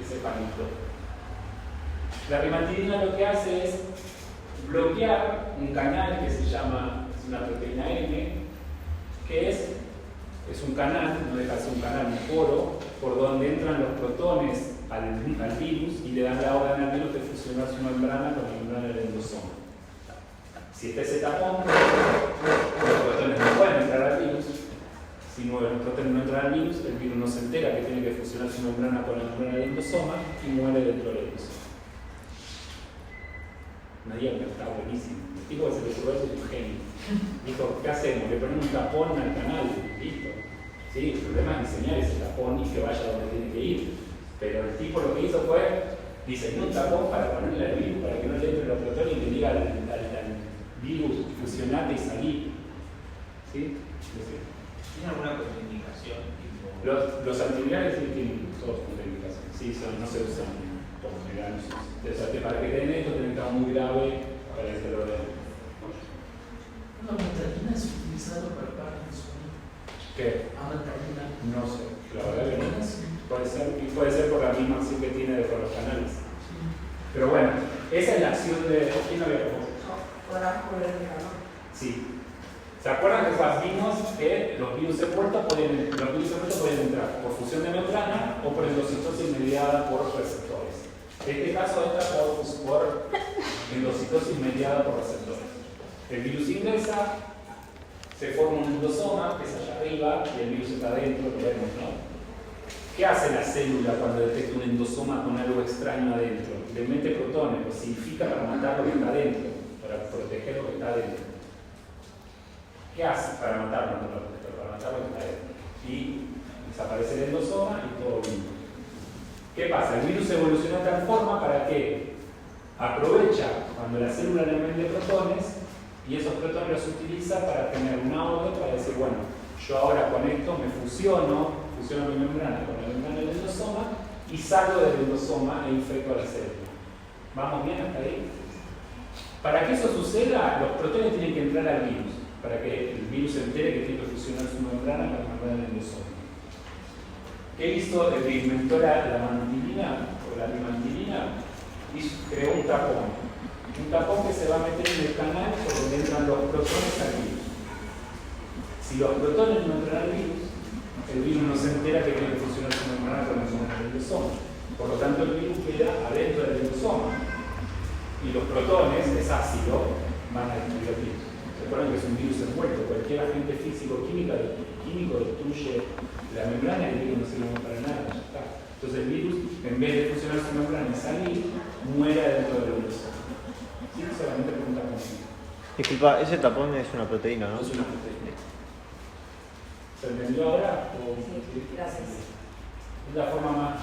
ese panito. La rimantidina lo que hace es bloquear un canal que se llama, es una proteína M, que es un canal, no deja de ser un canal, un poro, por donde entran los protones al virus y le dan la orden al virus de fusionar su membrana con la membrana del endosoma. Si está ese tapón, los protones no pueden entrar al virus. Si los protones no entran al virus, el virus no se entera que tiene que fusionar su membrana con la membrana del endosoma y muere dentro del endosoma. Nadie está buenísimo. El tipo que se le ocurrió es un genio. Dijo, ¿qué hacemos? Le ponemos un tapón al canal, listo. Sí, el problema es diseñar ese tapón y que vaya donde tiene que ir. Pero el tipo lo que hizo fue diseñó un tapón para ponerle al virus, para que no le entre los protones y le diga al virus fusionate y salí. ¿Sí? ¿Tiene alguna contraindicación? Los antivirales sí tienen todos contraindicaciones. Sí, no se usan por lo general. Para que den esto tiene que estar muy grave para que se lo den. La amantalina es utilizada para Parkinson. ¿Qué? Amantalina. No sé, la verdad que no. Puede ser por la misma acción que tiene por los canales. Sí. Pero bueno, esa es la acción de. ¿Quién lo había propuesto? Para poder mirar. Sí. ¿Se acuerdan que vimos que los virus envueltos pueden entrar por fusión de membrana o por endocitosis mediada por receptores? En este caso entra por endocitosis mediada por receptores. El virus ingresa, se forma un endosoma, que es allá arriba, y el virus está adentro, lo vemos, ¿no? ¿Qué hace la célula cuando detecta un endosoma con algo extraño adentro? Le mete protones, lo significa para matar lo que está adentro, para proteger lo que está adentro. ¿Qué hace para matarlo? No para proteger, para matar lo que está adentro. Y desaparece el endosoma y todo bien. ¿Qué pasa? El virus evoluciona de tal forma para que aprovecha cuando la célula le mete protones y esos protones los utiliza para tener una orden para decir, bueno, yo ahora con esto me fusiono mi membrana con la membrana del endosoma y salgo del endosoma e infecto a la célula. ¿Vamos bien hasta ahí? Para que eso suceda, los protones tienen que entrar al virus, para que el virus se entere que tiene que fusionar su membrana con la membrana del endosoma. ¿Qué hizo el que inventó la mantilina? O la bimantilina, creó un tapón que se va a meter en el canal por donde entran los protones al virus. Si los protones no entran al virus, el virus no se entera que tiene que funcionar su membrana con la membrana del endosoma. Por lo tanto, el virus queda adentro del endosoma. Y los protones, es ácido, van a destruir el virus. Recuerden que es un virus envuelto. Cualquier agente físico-químico destruye la membrana y el virus no sirve para nada. Ya está. Entonces el virus, en vez de funcionar su membrana y salir, muere adentro del endosoma. ¿Sí? Solamente pregunta conmigo. Disculpa, ese tapón es una proteína, ¿no? Es una proteína. ¿Se entendió ahora? Sí, gracias. Es la forma más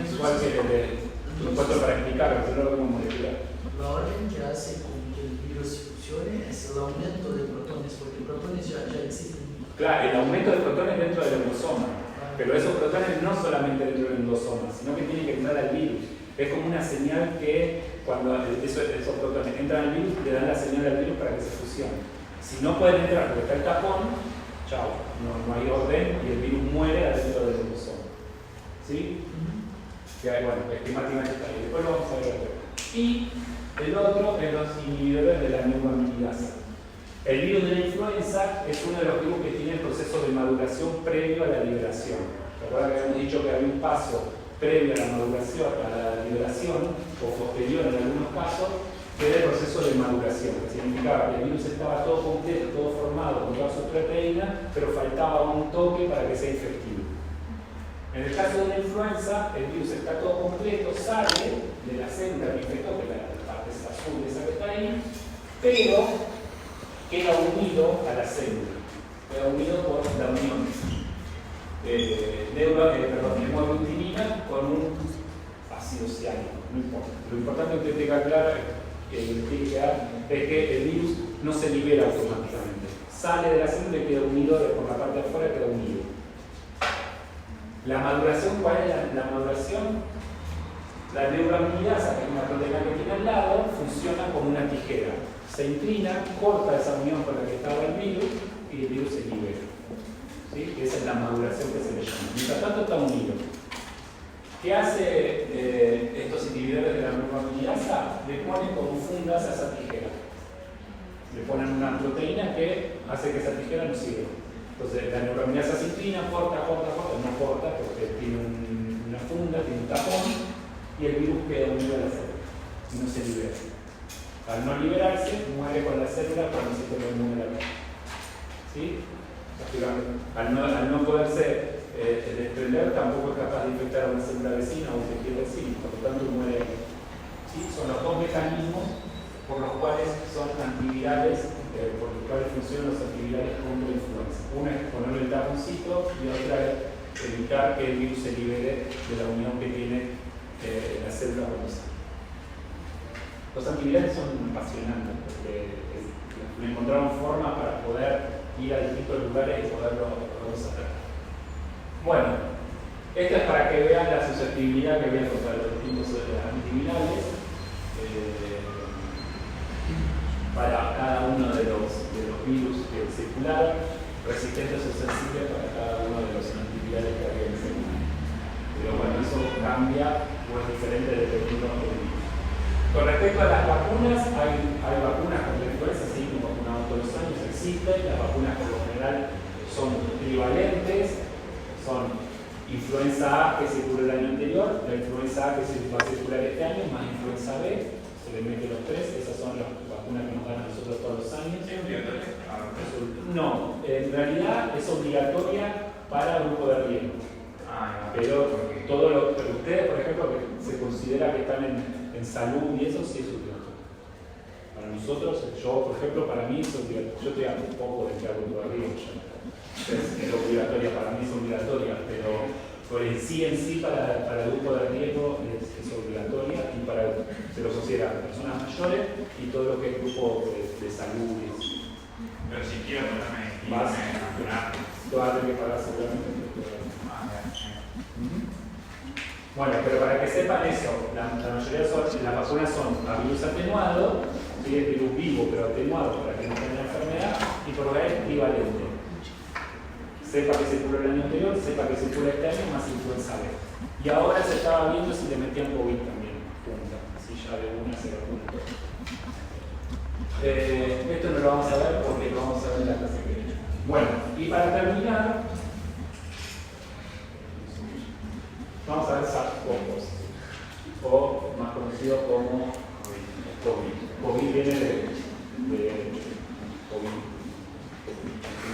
visual que le encuentro para explicarlo, pero no lo vemos molecular. La orden que hace con que el virus funcione es el aumento de protones, porque protones ya existen. Claro, el aumento de protones dentro del endosoma, pero esos protones no solamente dentro del endosoma, sino que tienen que entrar al virus. Es como una señal que cuando esos protones entran al virus, le dan la señal al virus para que se fusione. Si no pueden entrar porque está el tapón, chao, no hay orden y el virus muere adentro del endosoma. ¿Sí? Que hay, bueno, esquemáticamente está ahí. Después lo vamos a ver después. Y el otro es los inhibidores de la neuroamilasa. El virus de la influenza es uno de los virus que tiene el proceso de maduración previo a la liberación. Recuerda que habíamos dicho que había un paso previo a la maduración, a la liberación, o posterior en algunos casos, que era el proceso de maduración, que significaba que el virus estaba todo completo, todo formado con todas sus proteínas, pero faltaba un toque para que sea efectivo. En el caso de la influenza, el virus está todo completo, sale de la célula que infectó, que es la parte azul esa que está ahí, pero queda unido a la célula, queda unido por la unión neuroglutamina con un ácido ciánico, no importa. Lo importante es que tenga claro es que el virus no se libera automáticamente, sale de la célula y queda unido, por la parte de afuera queda unido. La maduración, ¿cuál es la maduración? La neuroamilasa, que es una proteína que tiene al lado, funciona como una tijera. Se inclina, corta esa unión con la que estaba el virus y el virus se libera. ¿Sí? Esa es la maduración que se le llama. Mientras tanto está unido. ¿Qué hace estos inhibidores de la neuroamilasa? Le ponen como fundas a esa tijera. Le ponen una proteína que hace que esa tijera no sirva. Entonces la neuroamilasa se inclina, corta, no corta porque tiene una funda, tiene un tapón y el virus queda unido a la célula y no se libera. Al no liberarse, muere con la célula por el sistema inmune de la carne. ¿Sí? Al no poderse desprender, tampoco es capaz de infectar a una célula vecina o un tejido vecino, por lo tanto muere ahí. ¿Sí? Son los dos mecanismos por los cuales son antivirales, por los cuales funcionan los antivirales contra la influenza. Una es ponerle el taponcito y otra es evitar que el virus se libere de la unión que tiene la célula con los virus. Los antivirales son apasionantes porque encontraron forma para poder ir a distintos lugares y poderlos atacar. Bueno, esto es para que vean la susceptibilidad que había contra los distintos antivirales. Para cada uno de los virus que circularon, resistentes o sensibles para cada uno de los antivirales que había en ese momento. Pero bueno, eso cambia o es diferente dependiendo del virus. Con respecto a las vacunas, hay vacunas contra la influenza, sí, como vacunamos todos los años, existen. Las vacunas por lo general son trivalentes, son influenza A que circuló el año anterior, la influenza A que va a circular este año, más influenza B. Se le mete los tres, esas son las vacunas que nos dan a nosotros todos los años. No, en realidad es obligatoria para el grupo de riesgo. Pero ustedes, por ejemplo, que se considera que están en salud y eso sí es obligatorio. Para nosotros, yo, por ejemplo, para mí es obligatorio. Yo estoy a un poco de que hago grupo de riesgo. Es obligatoria, para mí es obligatoria, pero por en sí para el grupo de riesgo es obligatoria y se lo considera personas mayores y todo lo que es grupo de salud. Pero si quiero ponerme vas a tener que pagar seguramente. Bueno, pero para que sepan eso, la mayoría de las vacunas son a virus atenuado, ¿sí? Es virus vivo pero atenuado para que no tenga enfermedad y por lo general es equivalente. Sepa que circuló el año anterior, sepa que circula este año, más influenza B. Y ahora se estaba viendo si le metían COVID también, punta, así ya de una se lo punto. Esto no lo vamos a ver porque lo vamos a ver en la clase que viene. Bueno, y para terminar, vamos a ver SARS-CoV-2, o más conocido como COVID. COVID viene de COVID,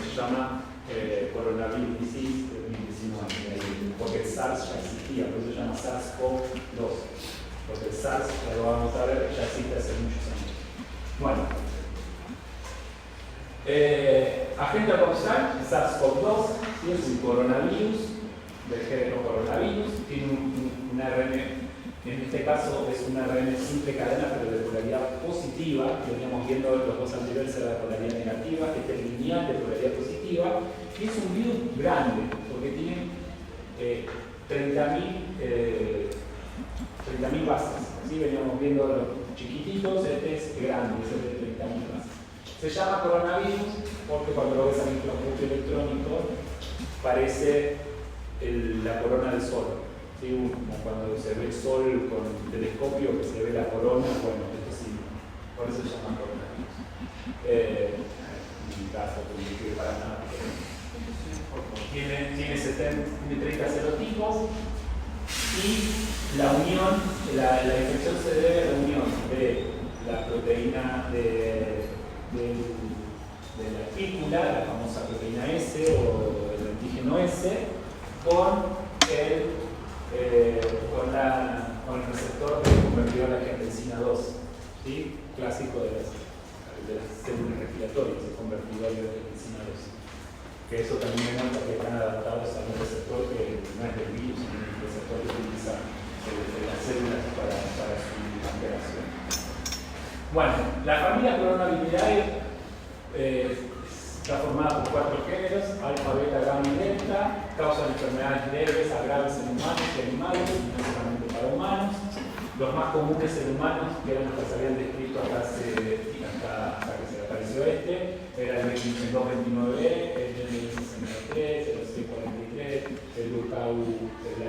se llama coronavirus disease 2019, porque el SARS ya existía, por eso se llama SARS-CoV-2, porque el SARS, ya lo vamos a ver, ya existe hace muchos años. Bueno, agente causal, SARS-CoV-2, ¿sí? Es un coronavirus del género coronavirus, tiene un ARN. En este caso es una ARN simple cadena, pero de polaridad positiva. Veníamos viendo los dos anteriores era de polaridad negativa, este es lineal de polaridad positiva. Y es un virus grande, porque tiene 30.000 bases. ¿Sí? Veníamos viendo los chiquititos, este es grande, es el de 30.000 bases. Se llama coronavirus porque cuando lo ves al microscopio electrónico parece la corona del Sol. ¿Sí? Cuando se ve el sol con el telescopio, que se ve la corona, bueno, esto sí, por eso se llama coronavirus. En mi caso, no sirve para nada. Tiene 30 serotipos y la unión, la infección se debe a la unión de la proteína de la espícula, la famosa proteína S o el antígeno S, con el receptor que convertió a la angiotensina 2, ¿sí? Clásico de las células respiratorias, el convertidor de la angiotensina 2. Que eso también demuestra que están adaptados a un receptor que no es del virus, sino el receptor que utiliza las células para su alteración. Bueno, la familia Coronaviridae está formada por 4 géneros, alfa, beta, gamma y delta, causan enfermedades leves a graves en humanos y animales, no solamente para humanos. Los más comunes en humanos, que eran los que se habían descrito hasta que se apareció era el 229E, el N63, el C43, el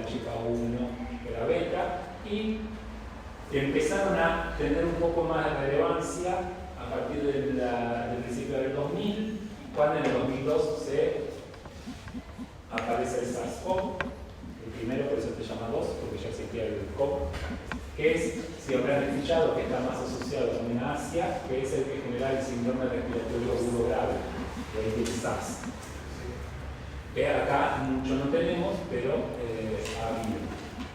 HK1, que era beta, y empezaron a tener un poco más de relevancia a partir del principio del 2000, cuando en el 2002 aparece el SARS-CoV, el primero, por eso se llama 2, porque ya existía el CoV, que es, si habrán escuchado, que está más asociado asociado también a Asia, que es el que genera el síndrome respiratorio agudo grave, de ahí el SARS. Acá mucho no tenemos, pero ha habido.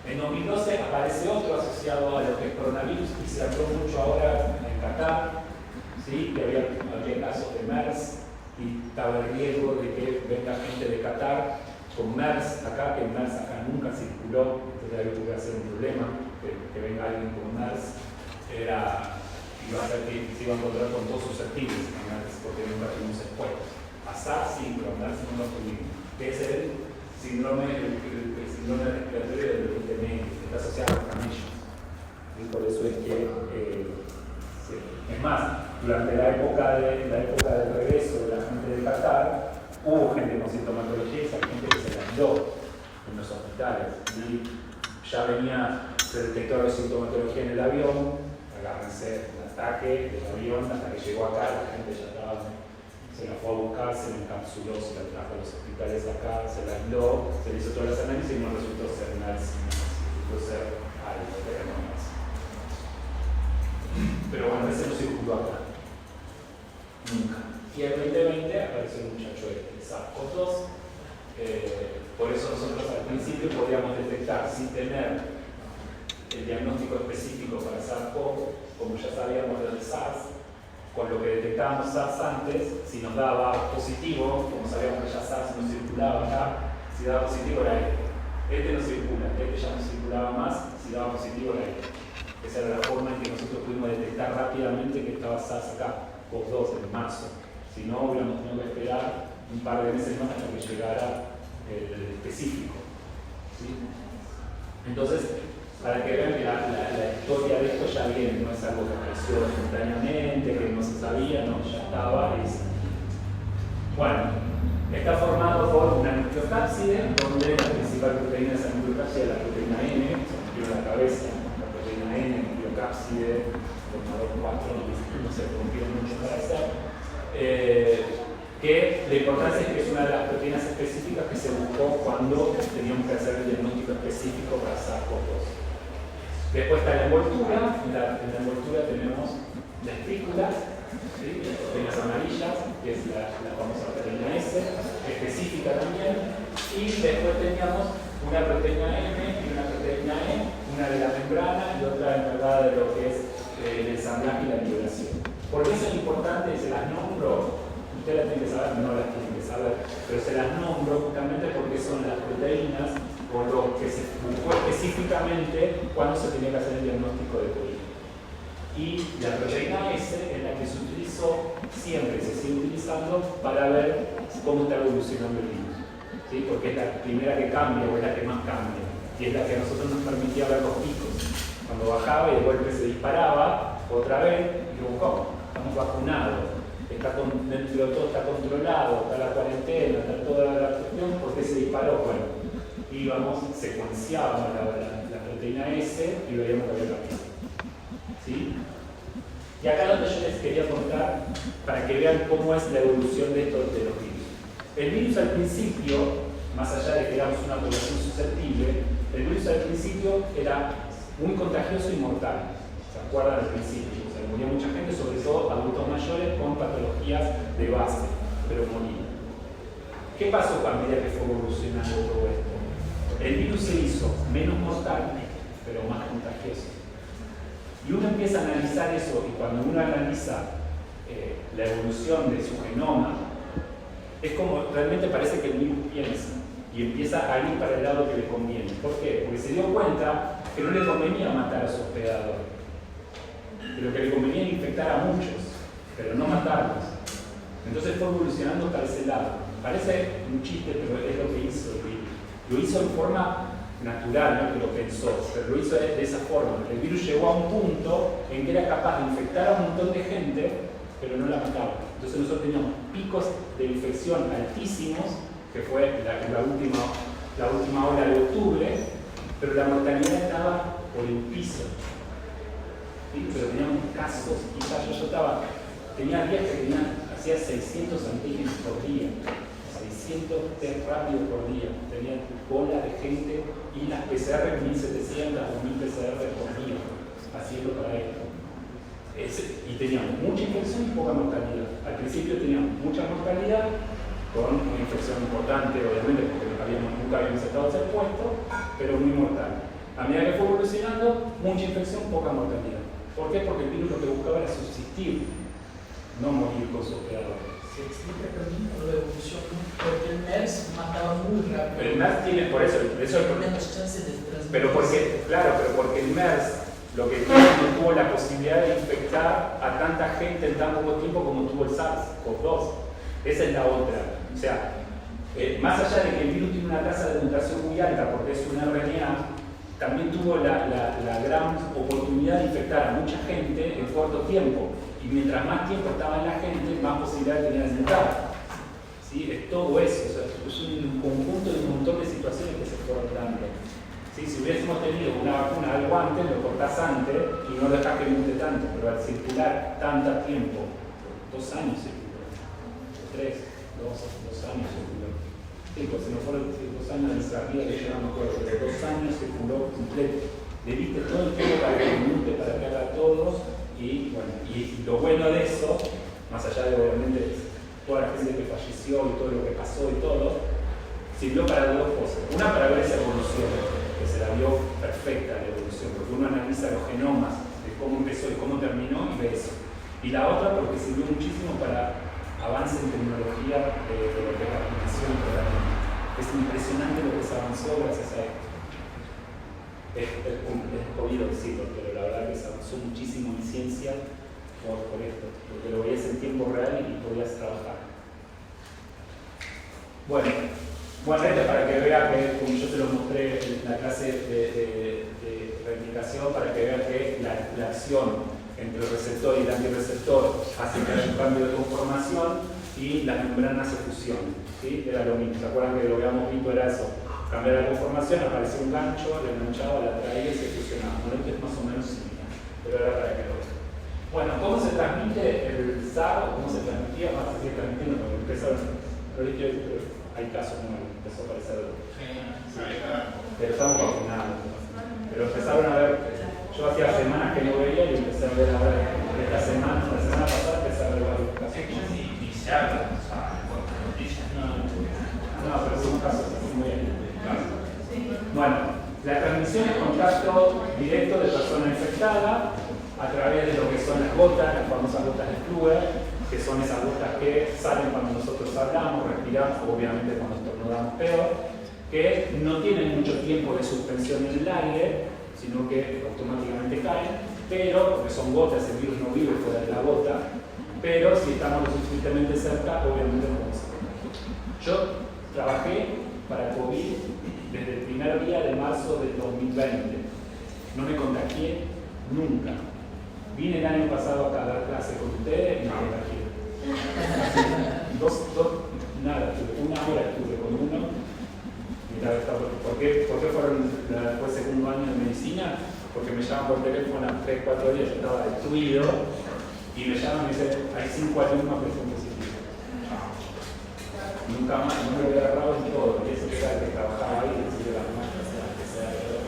En 2012 aparece otro asociado a lo que es coronavirus y se habló mucho ahora en Qatar, ¿sí? Que había casos de MERS y estaba el riesgo de que venga gente de Qatar con MERS acá, que MERS acá nunca circuló, entonces ahí puede ser un problema que venga alguien con MERS. Iba a ser que se iba a encontrar con todos susceptibles a MERS porque nunca tuvimos expuestos. A SARS sí, pero a MERS nunca tuvimos. Que es el síndrome respiratorio del deporte medio, que está asociado a camellos. Y por eso es que, es más, durante la época del regreso de la gente de Qatar, hubo gente con sintomatología y esa gente que se la dio en los hospitales. Y ya se detectó la sintomatología en el avión, agárrense el ataque del avión hasta que llegó acá, la gente ya se la fue a buscar, se la encapsuló, se la trajo a los hospitales acá, se la aisló, se le hizo todas las análisis y no resultó ser nada, resultó ser algo, pero no más. Pero bueno, ese no circuló acá. Nunca. Y en 2020 apareció el muchacho de SARS-CoV-2. Por eso nosotros al principio podíamos detectar sin tener el diagnóstico específico para SARS-CoV, como ya sabíamos del SARS, con lo que detectábamos SARS antes, si nos daba positivo, como sabíamos que ya SARS no circulaba acá, si daba positivo era este no circula, este ya no circulaba más, si daba positivo era este. Esa era la forma en que nosotros pudimos detectar rápidamente que estaba SARS acá, CoV-2 en marzo. Si no, hubiéramos tenido que esperar un par de meses más hasta que llegara el específico. ¿Sí? Entonces, para que vean que la historia de esto ya viene, no es algo que apareció espontáneamente, que no se sabía, no, ya estaba. Bueno, está formado por una nucleocápside, donde la principal proteína de esa nucleocápside es la proteína N, se me dio la cabeza, la proteína N, nucleocápside, formador 4, no se rompió mucho para hacer. Que la importancia es que es una de las proteínas específicas que se buscó cuando teníamos que hacer el diagnóstico específico para SARS-CoV-2. Después está la envoltura, en la envoltura tenemos la espícula, ¿sí? Las proteínas amarillas, que es la famosa proteína S, específica también, y después teníamos una proteína M y una proteína E, una de la membrana y otra encargada de lo que es el ensamblaje y la liberación. Por eso es importante, se las nombro, ustedes las tienen que saber, no las tienen que saber, pero se las nombro justamente porque son las proteínas por lo que se buscó específicamente cuando se tenía que hacer el diagnóstico de COVID. Y la proteína S es la que se utilizó siempre, se sigue utilizando para ver cómo está evolucionando el virus. ¿Sí? Porque es la primera que cambia o es la que más cambia. Y es la que a nosotros nos permitía ver los picos. Cuando bajaba y de golpe se disparaba, otra vez, y digo, ¿cómo? Estamos vacunados. Dentro de todo está controlado, está la cuarentena, está toda la cuestión, ¿por qué se disparó? Bueno, íbamos, secuenciábamos la proteína S y veíamos que había cambiado. ¿Sí? Y acá es donde yo les quería contar para que vean cómo es la evolución de estos de los virus. El virus al principio, más allá de que éramos una población susceptible, el virus al principio era muy contagioso y mortal. ¿Se acuerdan al principio? O sea, moría mucha gente, sobre todo adultos mayores con patologías de base, pero morían. ¿Qué pasó a medida que fue evolucionando todo esto? El virus se hizo menos mortal, pero más contagioso. Y uno empieza a analizar eso, y cuando uno analiza la evolución de su genoma, es como realmente parece que el virus piensa y empieza a ir para el lado que le conviene. ¿Por qué? Porque se dio cuenta que no le convenía matar a su hospedador, que lo que le convenía era infectar a muchos, pero no matarlos. Entonces fue evolucionando para ese lado. Parece un chiste, pero es lo que hizo el virus. Lo hizo en forma natural, no que lo pensó, pero lo hizo de esa forma. El virus llegó a un punto en que era capaz de infectar a un montón de gente, pero no la mataba. Entonces nosotros teníamos picos de infección altísimos, que fue la última ola de octubre, pero la mortalidad estaba por el piso. ¿Sí? Pero teníamos casos, quizás tenía días que hacía 600 antígenos por día, 600 test rápidos por día, tenían bola de gente y las PCR 1700, 2000 PCR por día, haciendo para esto. Y teníamos mucha infección y poca mortalidad. Al principio teníamos mucha mortalidad, con una infección importante, obviamente, porque nunca habíamos estado expuestos, pero muy mortal. A medida que fue evolucionando, mucha infección, poca mortalidad. ¿Por qué? Porque el virus lo que buscaba era subsistir, no morir con su hospedador. Se explica también la evolución, porque el MERS mataba muy rápido. Pero el MERS tiene, por eso el problema. Menos chance de transmitir. Pero porque el MERS lo que tiene no tuvo la posibilidad de infectar a tanta gente en tan poco tiempo como tuvo el SARS-CoV-2. Esa es la otra. O sea, más allá de que el virus tiene una tasa de mutación muy alta porque es un RNA, también tuvo la gran oportunidad de infectar a mucha gente en corto tiempo. Y mientras más tiempo estaba en la gente, más posibilidad tenía de mutar. ¿Sí? Es todo eso, o sea, es un conjunto de un montón de situaciones que se fueron dando. ¿Sí? Si hubiésemos tenido una vacuna algo antes, lo cortás antes y no dejás que mute tanto, pero al circular tanto tiempo, 2 años circuló, 2 años circuló. Sí, pues si no fueron 2 años de nuestra vida que yo no me acuerdo, pero 2 años circuló completo. Le diste todo el tiempo para que mute, para que haga todo. Y, bueno, y lo bueno de eso, más allá de obviamente toda la gente que falleció y todo lo que pasó y todo, sirvió para 2 cosas. Una, para ver esa evolución, que se la vio perfecta la evolución, porque uno analiza los genomas de cómo empezó y cómo terminó y ve eso. Y la otra, porque sirvió muchísimo para avance en tecnología de vacunación y tratamiento. Es impresionante lo que se avanzó gracias a esto. Es jodido decirlo, pero la verdad que se avanzó muchísimo en ciencia por esto, porque lo veías en tiempo real y podías trabajar. Bueno, esto para que vean que, como yo te lo mostré en la clase de replicación, para que vean que la acción entre el receptor y el antirreceptor hace que haya un cambio de conformación y las membranas se fusionan. ¿Sí? Era lo mismo, ¿se acuerdan que lo que habíamos visto era eso? Cambiar la conformación, aparecía un gancho, lo enganchaba, la traía y se fusionaba. Bueno, esto es más o menos similar, pero era para que lo vean. Bueno, ¿cómo se transmite el SARS? ¿Cómo se transmitía? Más se sigue transmitiendo porque empezaron, hay casos nuevos, empezó a aparecer algo. Pero estamos vacunados. Pero empezaron a ver, yo hacía semanas que no veía y empecé a ver ahora, la semana pasada empecé a ver varios casos. No, pero son casos muy bien. Bueno, la transmisión es contacto directo de persona infectada a través de lo que son las gotas, las famosas gotas de flúor, que son esas gotas que salen cuando nosotros hablamos, respiramos, obviamente cuando estornudamos peor, que no tienen mucho tiempo de suspensión en el aire, sino que automáticamente caen, pero, porque son gotas, el virus no vive fuera de la gota, pero si estamos lo suficientemente cerca, obviamente no vamos a contagiar. Yo trabajé para COVID desde el primer día de marzo del 2020. No me contagié nunca. Vine el año pasado acá a dar clase con ustedes y me contagié. Nada, una hora estuve con uno. ¿Por qué fue el segundo año de medicina? Porque me llaman por teléfono a 3-4 días, yo estaba destruido, y me llaman y me dicen, hay 5 alumnos que son positivos. Nunca más, no me había agarrado en todo, y eso que era el que trabajaba ahí, decirle las marcas, que sea de todo.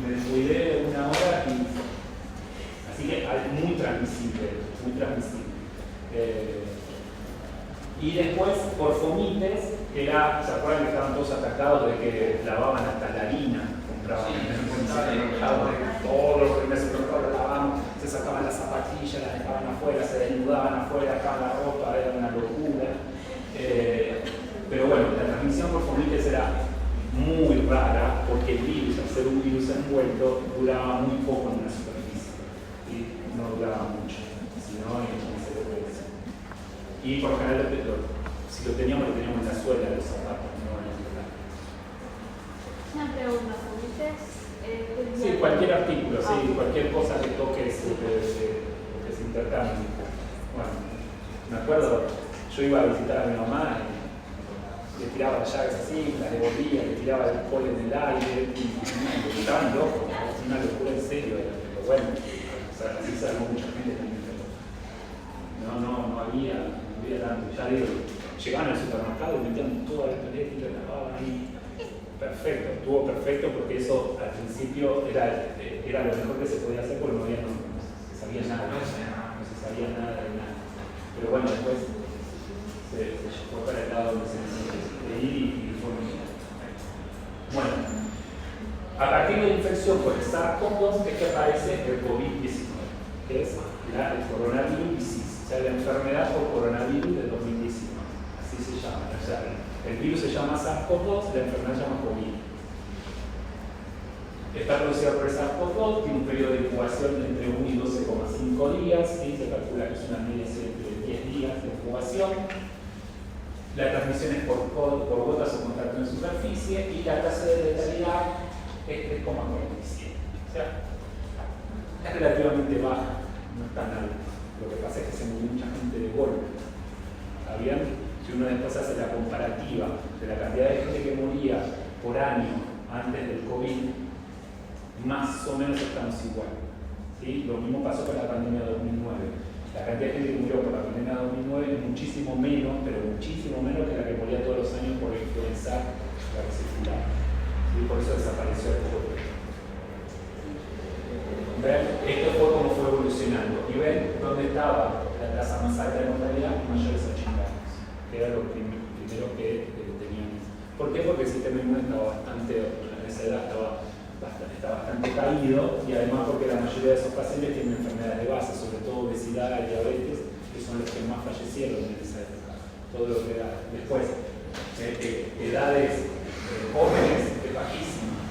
Me descuidé una hora y así que muy transmisible, muy transmisible. Y después, por fomites, ¿se acuerdan que estaban todos atacados de que lavaban hasta la harina? Compraban en el mercado, todos los primeros supermercados la lavaban, se sacaban las zapatillas, las dejaban afuera, se desnudaban afuera, dejaban la ropa, era una locura. Pero bueno, la transmisión por fomites era muy rara porque el virus, al ser un virus envuelto, duraba muy poco en una superficie y no duraba mucho, sino en ese lugar. Y por lo general, si lo teníamos en la suela de los zapatos, no en el lugar. Una pregunta, ¿fomites? Sí, cualquier artículo, sí, cualquier cosa que toques que se intercambie. Bueno, me acuerdo, yo iba a visitar a mi mamá y le tiraba las llaves así, las devolvía, le tiraba el alcohol en el aire, y estaban locos, una locura en serio, pero bueno, o sea, así se armó mucha gente también, pero no había tanto, ya digo, llegaban al supermercado y metían toda la paleta y la lavaban ahí. Perfecto, estuvo perfecto porque eso al principio era lo mejor que se podía hacer porque no había normas. sabía nada, no se sabía nada de nada. Pero bueno, después se fue para el lado donde se necesita ir y fue muy bien. Bueno, a partir de la infección por el SARS-CoV-2 es que aparece el COVID-19, que es el coronavirus disease, o sea, la enfermedad por coronavirus de 2019, así se llama. O sea, el virus se llama SARS-CoV-2, la enfermedad se llama COVID. Está producida por el SARS-CoV-2, tiene un periodo de incubación de entre 1 y 12,5 días, ¿sí? Se calcula que es una media de 10 días de incubación. La transmisión es por gotas o contacto en superficie y la tasa de letalidad es 3,47. O sea, es relativamente baja, no es tan alta. Lo que pasa es que se murió mucha gente de golpe. ¿Está bien? Si uno después hace la comparativa de la cantidad de gente que moría por año antes del COVID, más o menos estamos igual. ¿Sí? Lo mismo pasó con la pandemia de 2009. La cantidad de gente que murió por la pandemia de 2009 es muchísimo menos, pero muchísimo menos que la que moría todos los años por influenza la que circulaba. ¿Sí? Por eso desapareció el COVID. ¿Ven? Esto fue como fue evolucionando. Y ven dónde estaba la tasa más alta de mortalidad, mayores a 80 años. Que era lo primero que teníamos. ¿Por qué? Porque el sistema inmune estaba bastante, en esa edad está bastante caído, y además porque la mayoría de esos pacientes tienen enfermedades de base, sobre todo obesidad y diabetes, que son los que más fallecieron en esa época. Todo lo que era después, edades jóvenes, es bajísima,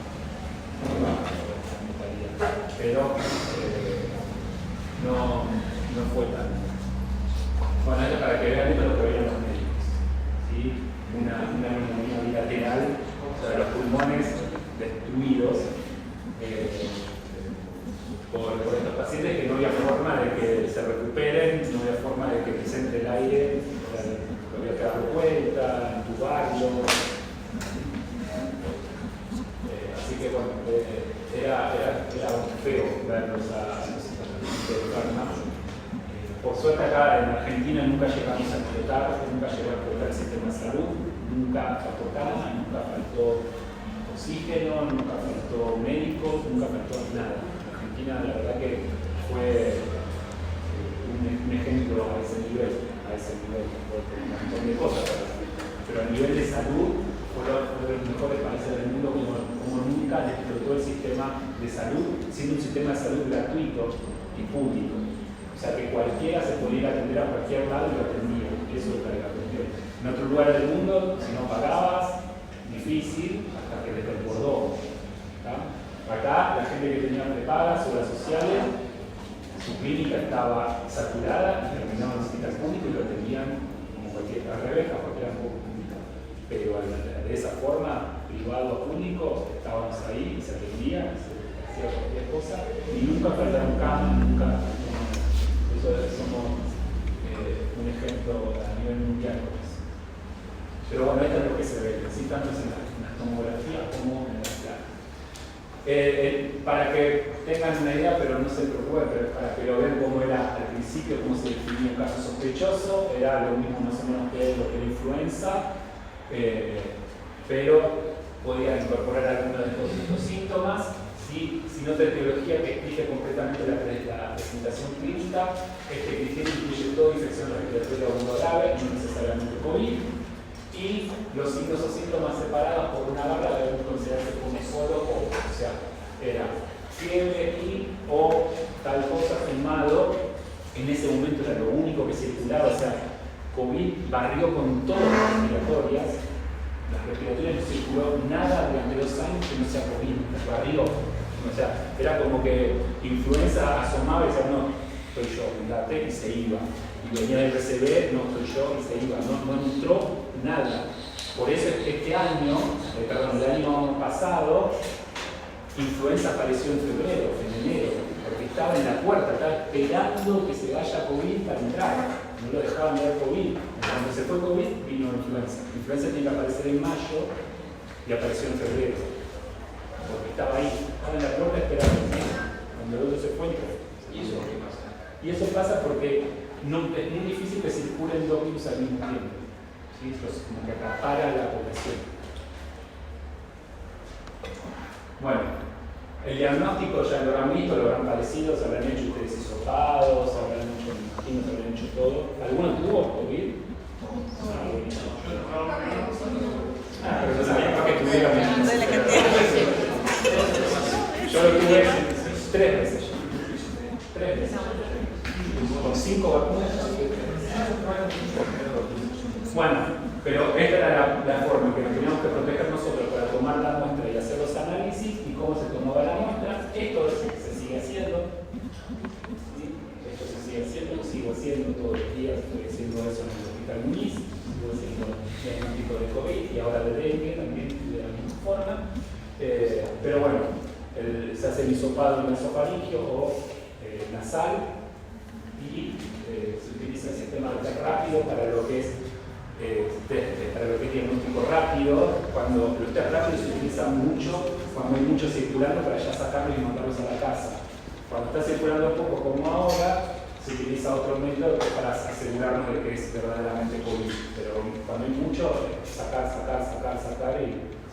pero no fue tan. Bueno, esto para que vean esto lo que veían los médicos, ¿sí? Una neumonía bilateral, o sea, los pulmones destruidos por estos pacientes, que no había forma de que se recuperen, no había forma de que les entre el aire, o sea, había que darle vuelta, entubarlo. Así que bueno, era feo verlos a los enfermos. Por suerte acá en Argentina nunca llegamos a explotar, nunca llegó a explotar el sistema de salud, nunca faltó cama, nunca faltó oxígeno, nunca faltó médicos, nunca faltó nada. Argentina la verdad que fue un ejemplo a ese nivel, fue un montón de cosas, pero a nivel de salud fue uno de los mejores países del mundo, como nunca le explotó el sistema de salud, siendo un sistema de salud gratuito y público. O sea que cualquiera se podía atender a cualquier lado y lo atendía. Eso es la cuestión. En otro lugar del mundo, si no pagabas, difícil, hasta que te desbordó. Acá, la gente que tenía prepagas, obras sociales, su clínica estaba saturada y terminaban en hospital público y lo atendían como cualquier, al revés, a cualquier público. Pero de esa forma, privado a público, estábamos ahí y se atendía, se hacía cualquier cosa y nunca faltaron camas, nunca. Eso somos un ejemplo a nivel mundial con eso. Pero bueno, esto es lo que se ve, sí, tanto en la tomografía como en la placa. Para que tengan una idea, pero no se preocupen, pero para que lo vean cómo era al principio, cómo se definía un caso sospechoso, era lo mismo más o menos que lo que era influenza, pero podía incorporar algunos de estos síntomas. Si no te etiología que explique completamente la presentación clínica, este criterio incluye toda infección respiratoria aguda grave, no necesariamente COVID, y los signos o síntomas separados por una barra deben considerarse como solo o sea, era fiebre y o tal cosa filmado, en ese momento era lo único que circulaba, o sea, COVID barrió con todas las respiratorias no circuló nada durante 2 años que no sea COVID, barrió. O sea, era como que influenza asomaba y decía, no, estoy yo, date y se iba. Y venía del RCB, no estoy yo y se iba. No entró nada. Por eso este año, el año pasado, influenza apareció en febrero, en enero, porque estaba en la puerta, estaba esperando que se vaya COVID para entrar. No lo dejaban ver COVID. Cuando se fue COVID, vino influenza. Influenza tiene que aparecer en mayo y apareció en febrero. Porque estaba ahí, estaba en la puerta esperando. Cuando el otro se fue, entró. ¿Y eso qué pasa? Y eso pasa porque es muy difícil que circulen 2 virus al mismo tiempo. ¿Sí? Eso es como que acapara la población. Bueno, El diagnóstico ya lo habrán visto, lo habrán padecido, se habrán hecho ustedes hisopados, se habrán hecho, me imagino, se habrán hecho todo. ¿Alguno tuvo COVID? Ah, pero yo sabía para que tuviera menos. Yo lo tuve 3 veces. 3 veces. Con 5 vacunas. Bueno, pero esta era la forma que nos teníamos que proteger nosotros para tomar la muestra y hacer los análisis y cómo se tomaba la muestra. Esto se sigue haciendo. ¿Sí? Esto se sigue haciendo, lo sigo haciendo todos los días. Estoy haciendo eso en el Hospital Muniz, estoy haciendo diagnóstico de COVID y ahora de dengue también de la misma forma. Pero bueno, se hace el hisopado nasofaringeo o nasal y se utiliza el sistema de test rápido para lo que es diagnóstico rápido. Cuando los test rápidos se utilizan mucho cuando hay mucho circulando para ya sacarlos y mandarlos a la casa. Cuando está circulando poco como ahora, se utiliza otro método para asegurarnos de que es verdaderamente COVID. Pero cuando hay mucho, sacar y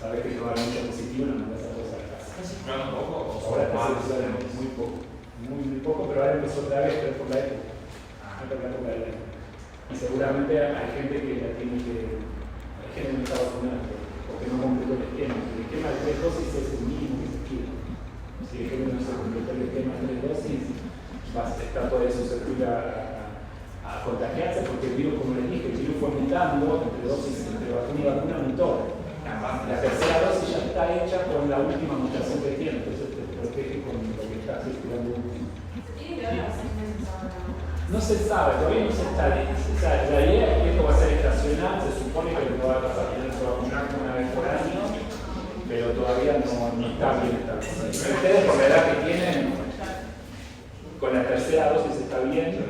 sabes que te va a dar mucho positivo y no mandas a todos a la casa. ¿Estás circulando poco? Ahora está circulando muy poco. Muy poco, pero ahora empezó otra vez, pero por la época. Y seguramente hay gente que la tiene que. Hay gente que no está vacunada porque no completó el esquema. El esquema de 3 dosis es el mínimo que se quiere. Si hay gente que no se completó el esquema de 3 dosis, está puede susceptible a contagiarse porque el virus, como les dije, el virus fue mutando entre dosis, entre vacuna y vacuna mutó. La tercera dosis ya está hecha con la última mutación que tiene, entonces te protege con lo que está circulando último. No se sabe, todavía no se está. La idea es que esto va a ser estacional, se supone que lo va a pasar a vacunar una vez por año, pero todavía no está bien establecido. Ustedes, por la edad que tienen, con la tercera dosis está bien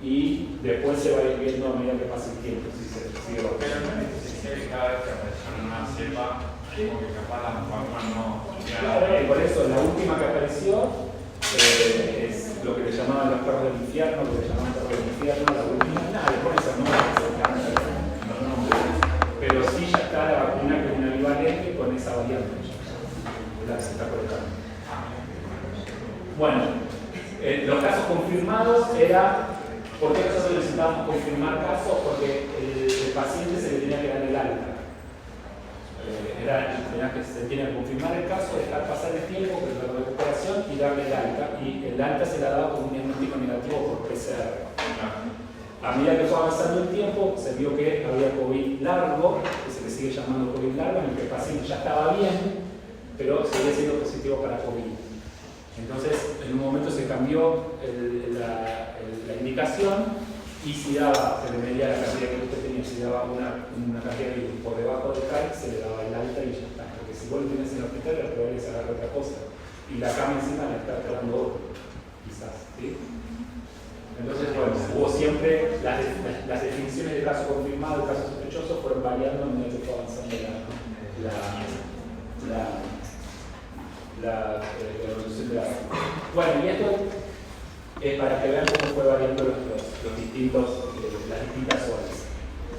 y después se va a ir viendo a medida que pase el tiempo. Si se sigue Pero no es necesario que cada vez que apareció una cepa, como que capaz las vacunas no. Claro, y por eso la última que apareció es lo que le llamaban los perros del infierno, lo que le llamaban perros del infierno, la última, nada, le ponen esos nombres, pero sí ya está la vacuna que es una bivalente con esa variante, la que se está colocando. Bueno, los casos confirmados era, ¿por qué nosotros necesitábamos confirmar casos? Porque el paciente se le tenía que dar el alta. Se tiene que confirmar el caso, dejar pasar el tiempo, pero la recuperación y darle el alta. Y el alta se la daba con un diagnóstico negativo por PCR. A medida que fue avanzando el tiempo, se vio que había COVID largo, que se le sigue llamando COVID largo, en el que el paciente ya estaba bien, pero seguía siendo positivo para COVID. Entonces, en un momento se cambió la indicación y si daba, se le medía la cantidad que usted tenía, si daba una cantidad de virus por debajo del CAI, se le daba el alta y ya está. Porque si vos lo tienes en el hospital, la probabilidad es agarrar otra cosa. Y la cama encima la está tratando otro, quizás. ¿Sí? Entonces, bueno, hubo siempre las definiciones de caso confirmado y caso sospechoso fueron variando a medida que fue avanzando la evolución de la vacuna. Bueno, y esto es para que vean cómo fue variando las distintas horas.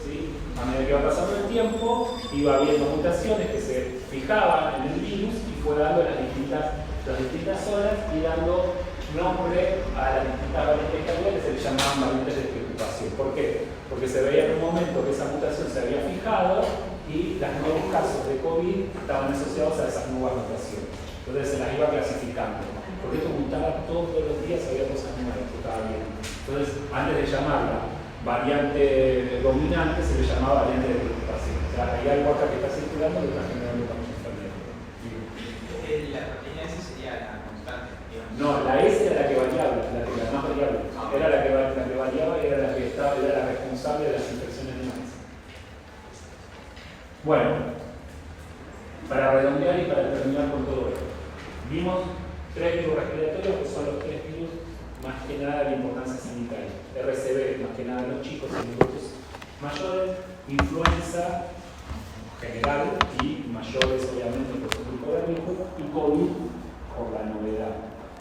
¿Sí? A medida que iba pasando el tiempo, iba habiendo mutaciones que se fijaban en el virus y fue dando las distintas horas y dando nombre a las distintas variantes que se le llamaban variantes de preocupación. ¿Por qué? Porque se veía en un momento que esa mutación se había fijado y los nuevos casos de COVID estaban asociados a esas nuevas mutaciones. Entonces se las iba clasificando. Porque esto mutaba todos los días, había cosas nuevas que estaba viendo. Entonces, antes de llamarla variante dominante, se le llamaba variante de preocupación. O sea, hay algo acá que está circulando que está generando mucha enfermedad. La proteína S sería la constante, digamos. No, la S era la que variaba, la más variable. Era la que variaba y era la que era la responsable de las infecciones de maíz. Bueno, para redondear y para terminar con todo esto, vimos 3 virus respiratorios que son los 3 virus más que nada de importancia sanitaria. RCV, más que nada en los chicos y en los adultos mayores, influenza general y mayores, obviamente, por su grupo de riesgo, y COVID por la novedad.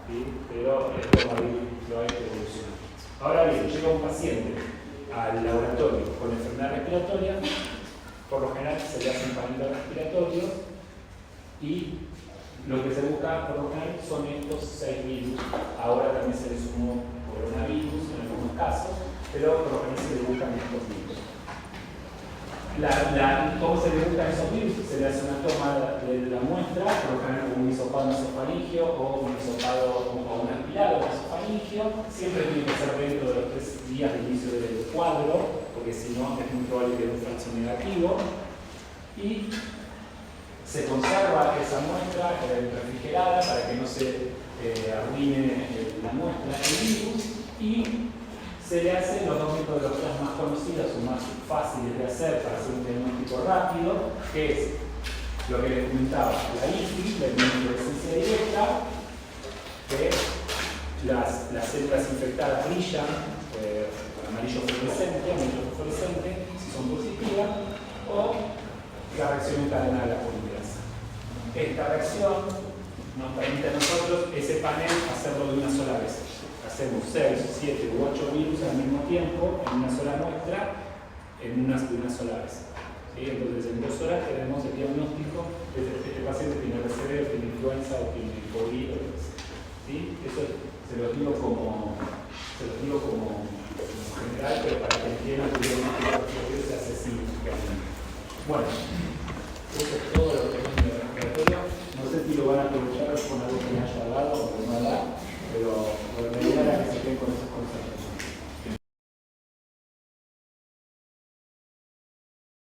¿Sí? Pero esto lo hay que evolucionar. Ahora bien, llega un paciente al laboratorio con enfermedad respiratoria, por lo general se le hacen paneles respiratorios y Lo que se busca por lo general son estos 6 virus. Ahora también se le sumó coronavirus en algunos casos, pero por lo general se le buscan estos virus. ¿Cómo se le buscan esos virus? Se le hace una toma de la muestra, por lo general un hisopado nasofaringeo o un hisopado o un aspirado nasofaringeo. Siempre tiene que ser dentro de los 3 días de inicio del cuadro, porque si no es muy probable que dé un falso negativo. Y se conserva esa muestra refrigerada para que no se arruine la muestra del virus, y se le hacen los 2 metodologías más conocidas o más fáciles de hacer para hacer un diagnóstico rápido, que es lo que les comentaba, la IFI, la inmunodeficiencia directa, que las células infectadas brillan amarillo fluorescente, si son positivas, o la reacción en cadena de la polimerasa. Esta reacción nos permite a nosotros ese panel hacerlo de una sola vez. Hacemos 6, 7 u 8 virus al mismo tiempo en una sola muestra, de una sola vez. ¿Sí? Entonces en 2 horas tenemos el diagnóstico de este paciente tiene RCV, tiene influenza o tiene COVID o lo que sea. ¿Sí? Eso se los digo como general, pero para que entiendan que el diagnóstico se hace significativamente. Bueno, eso es todo.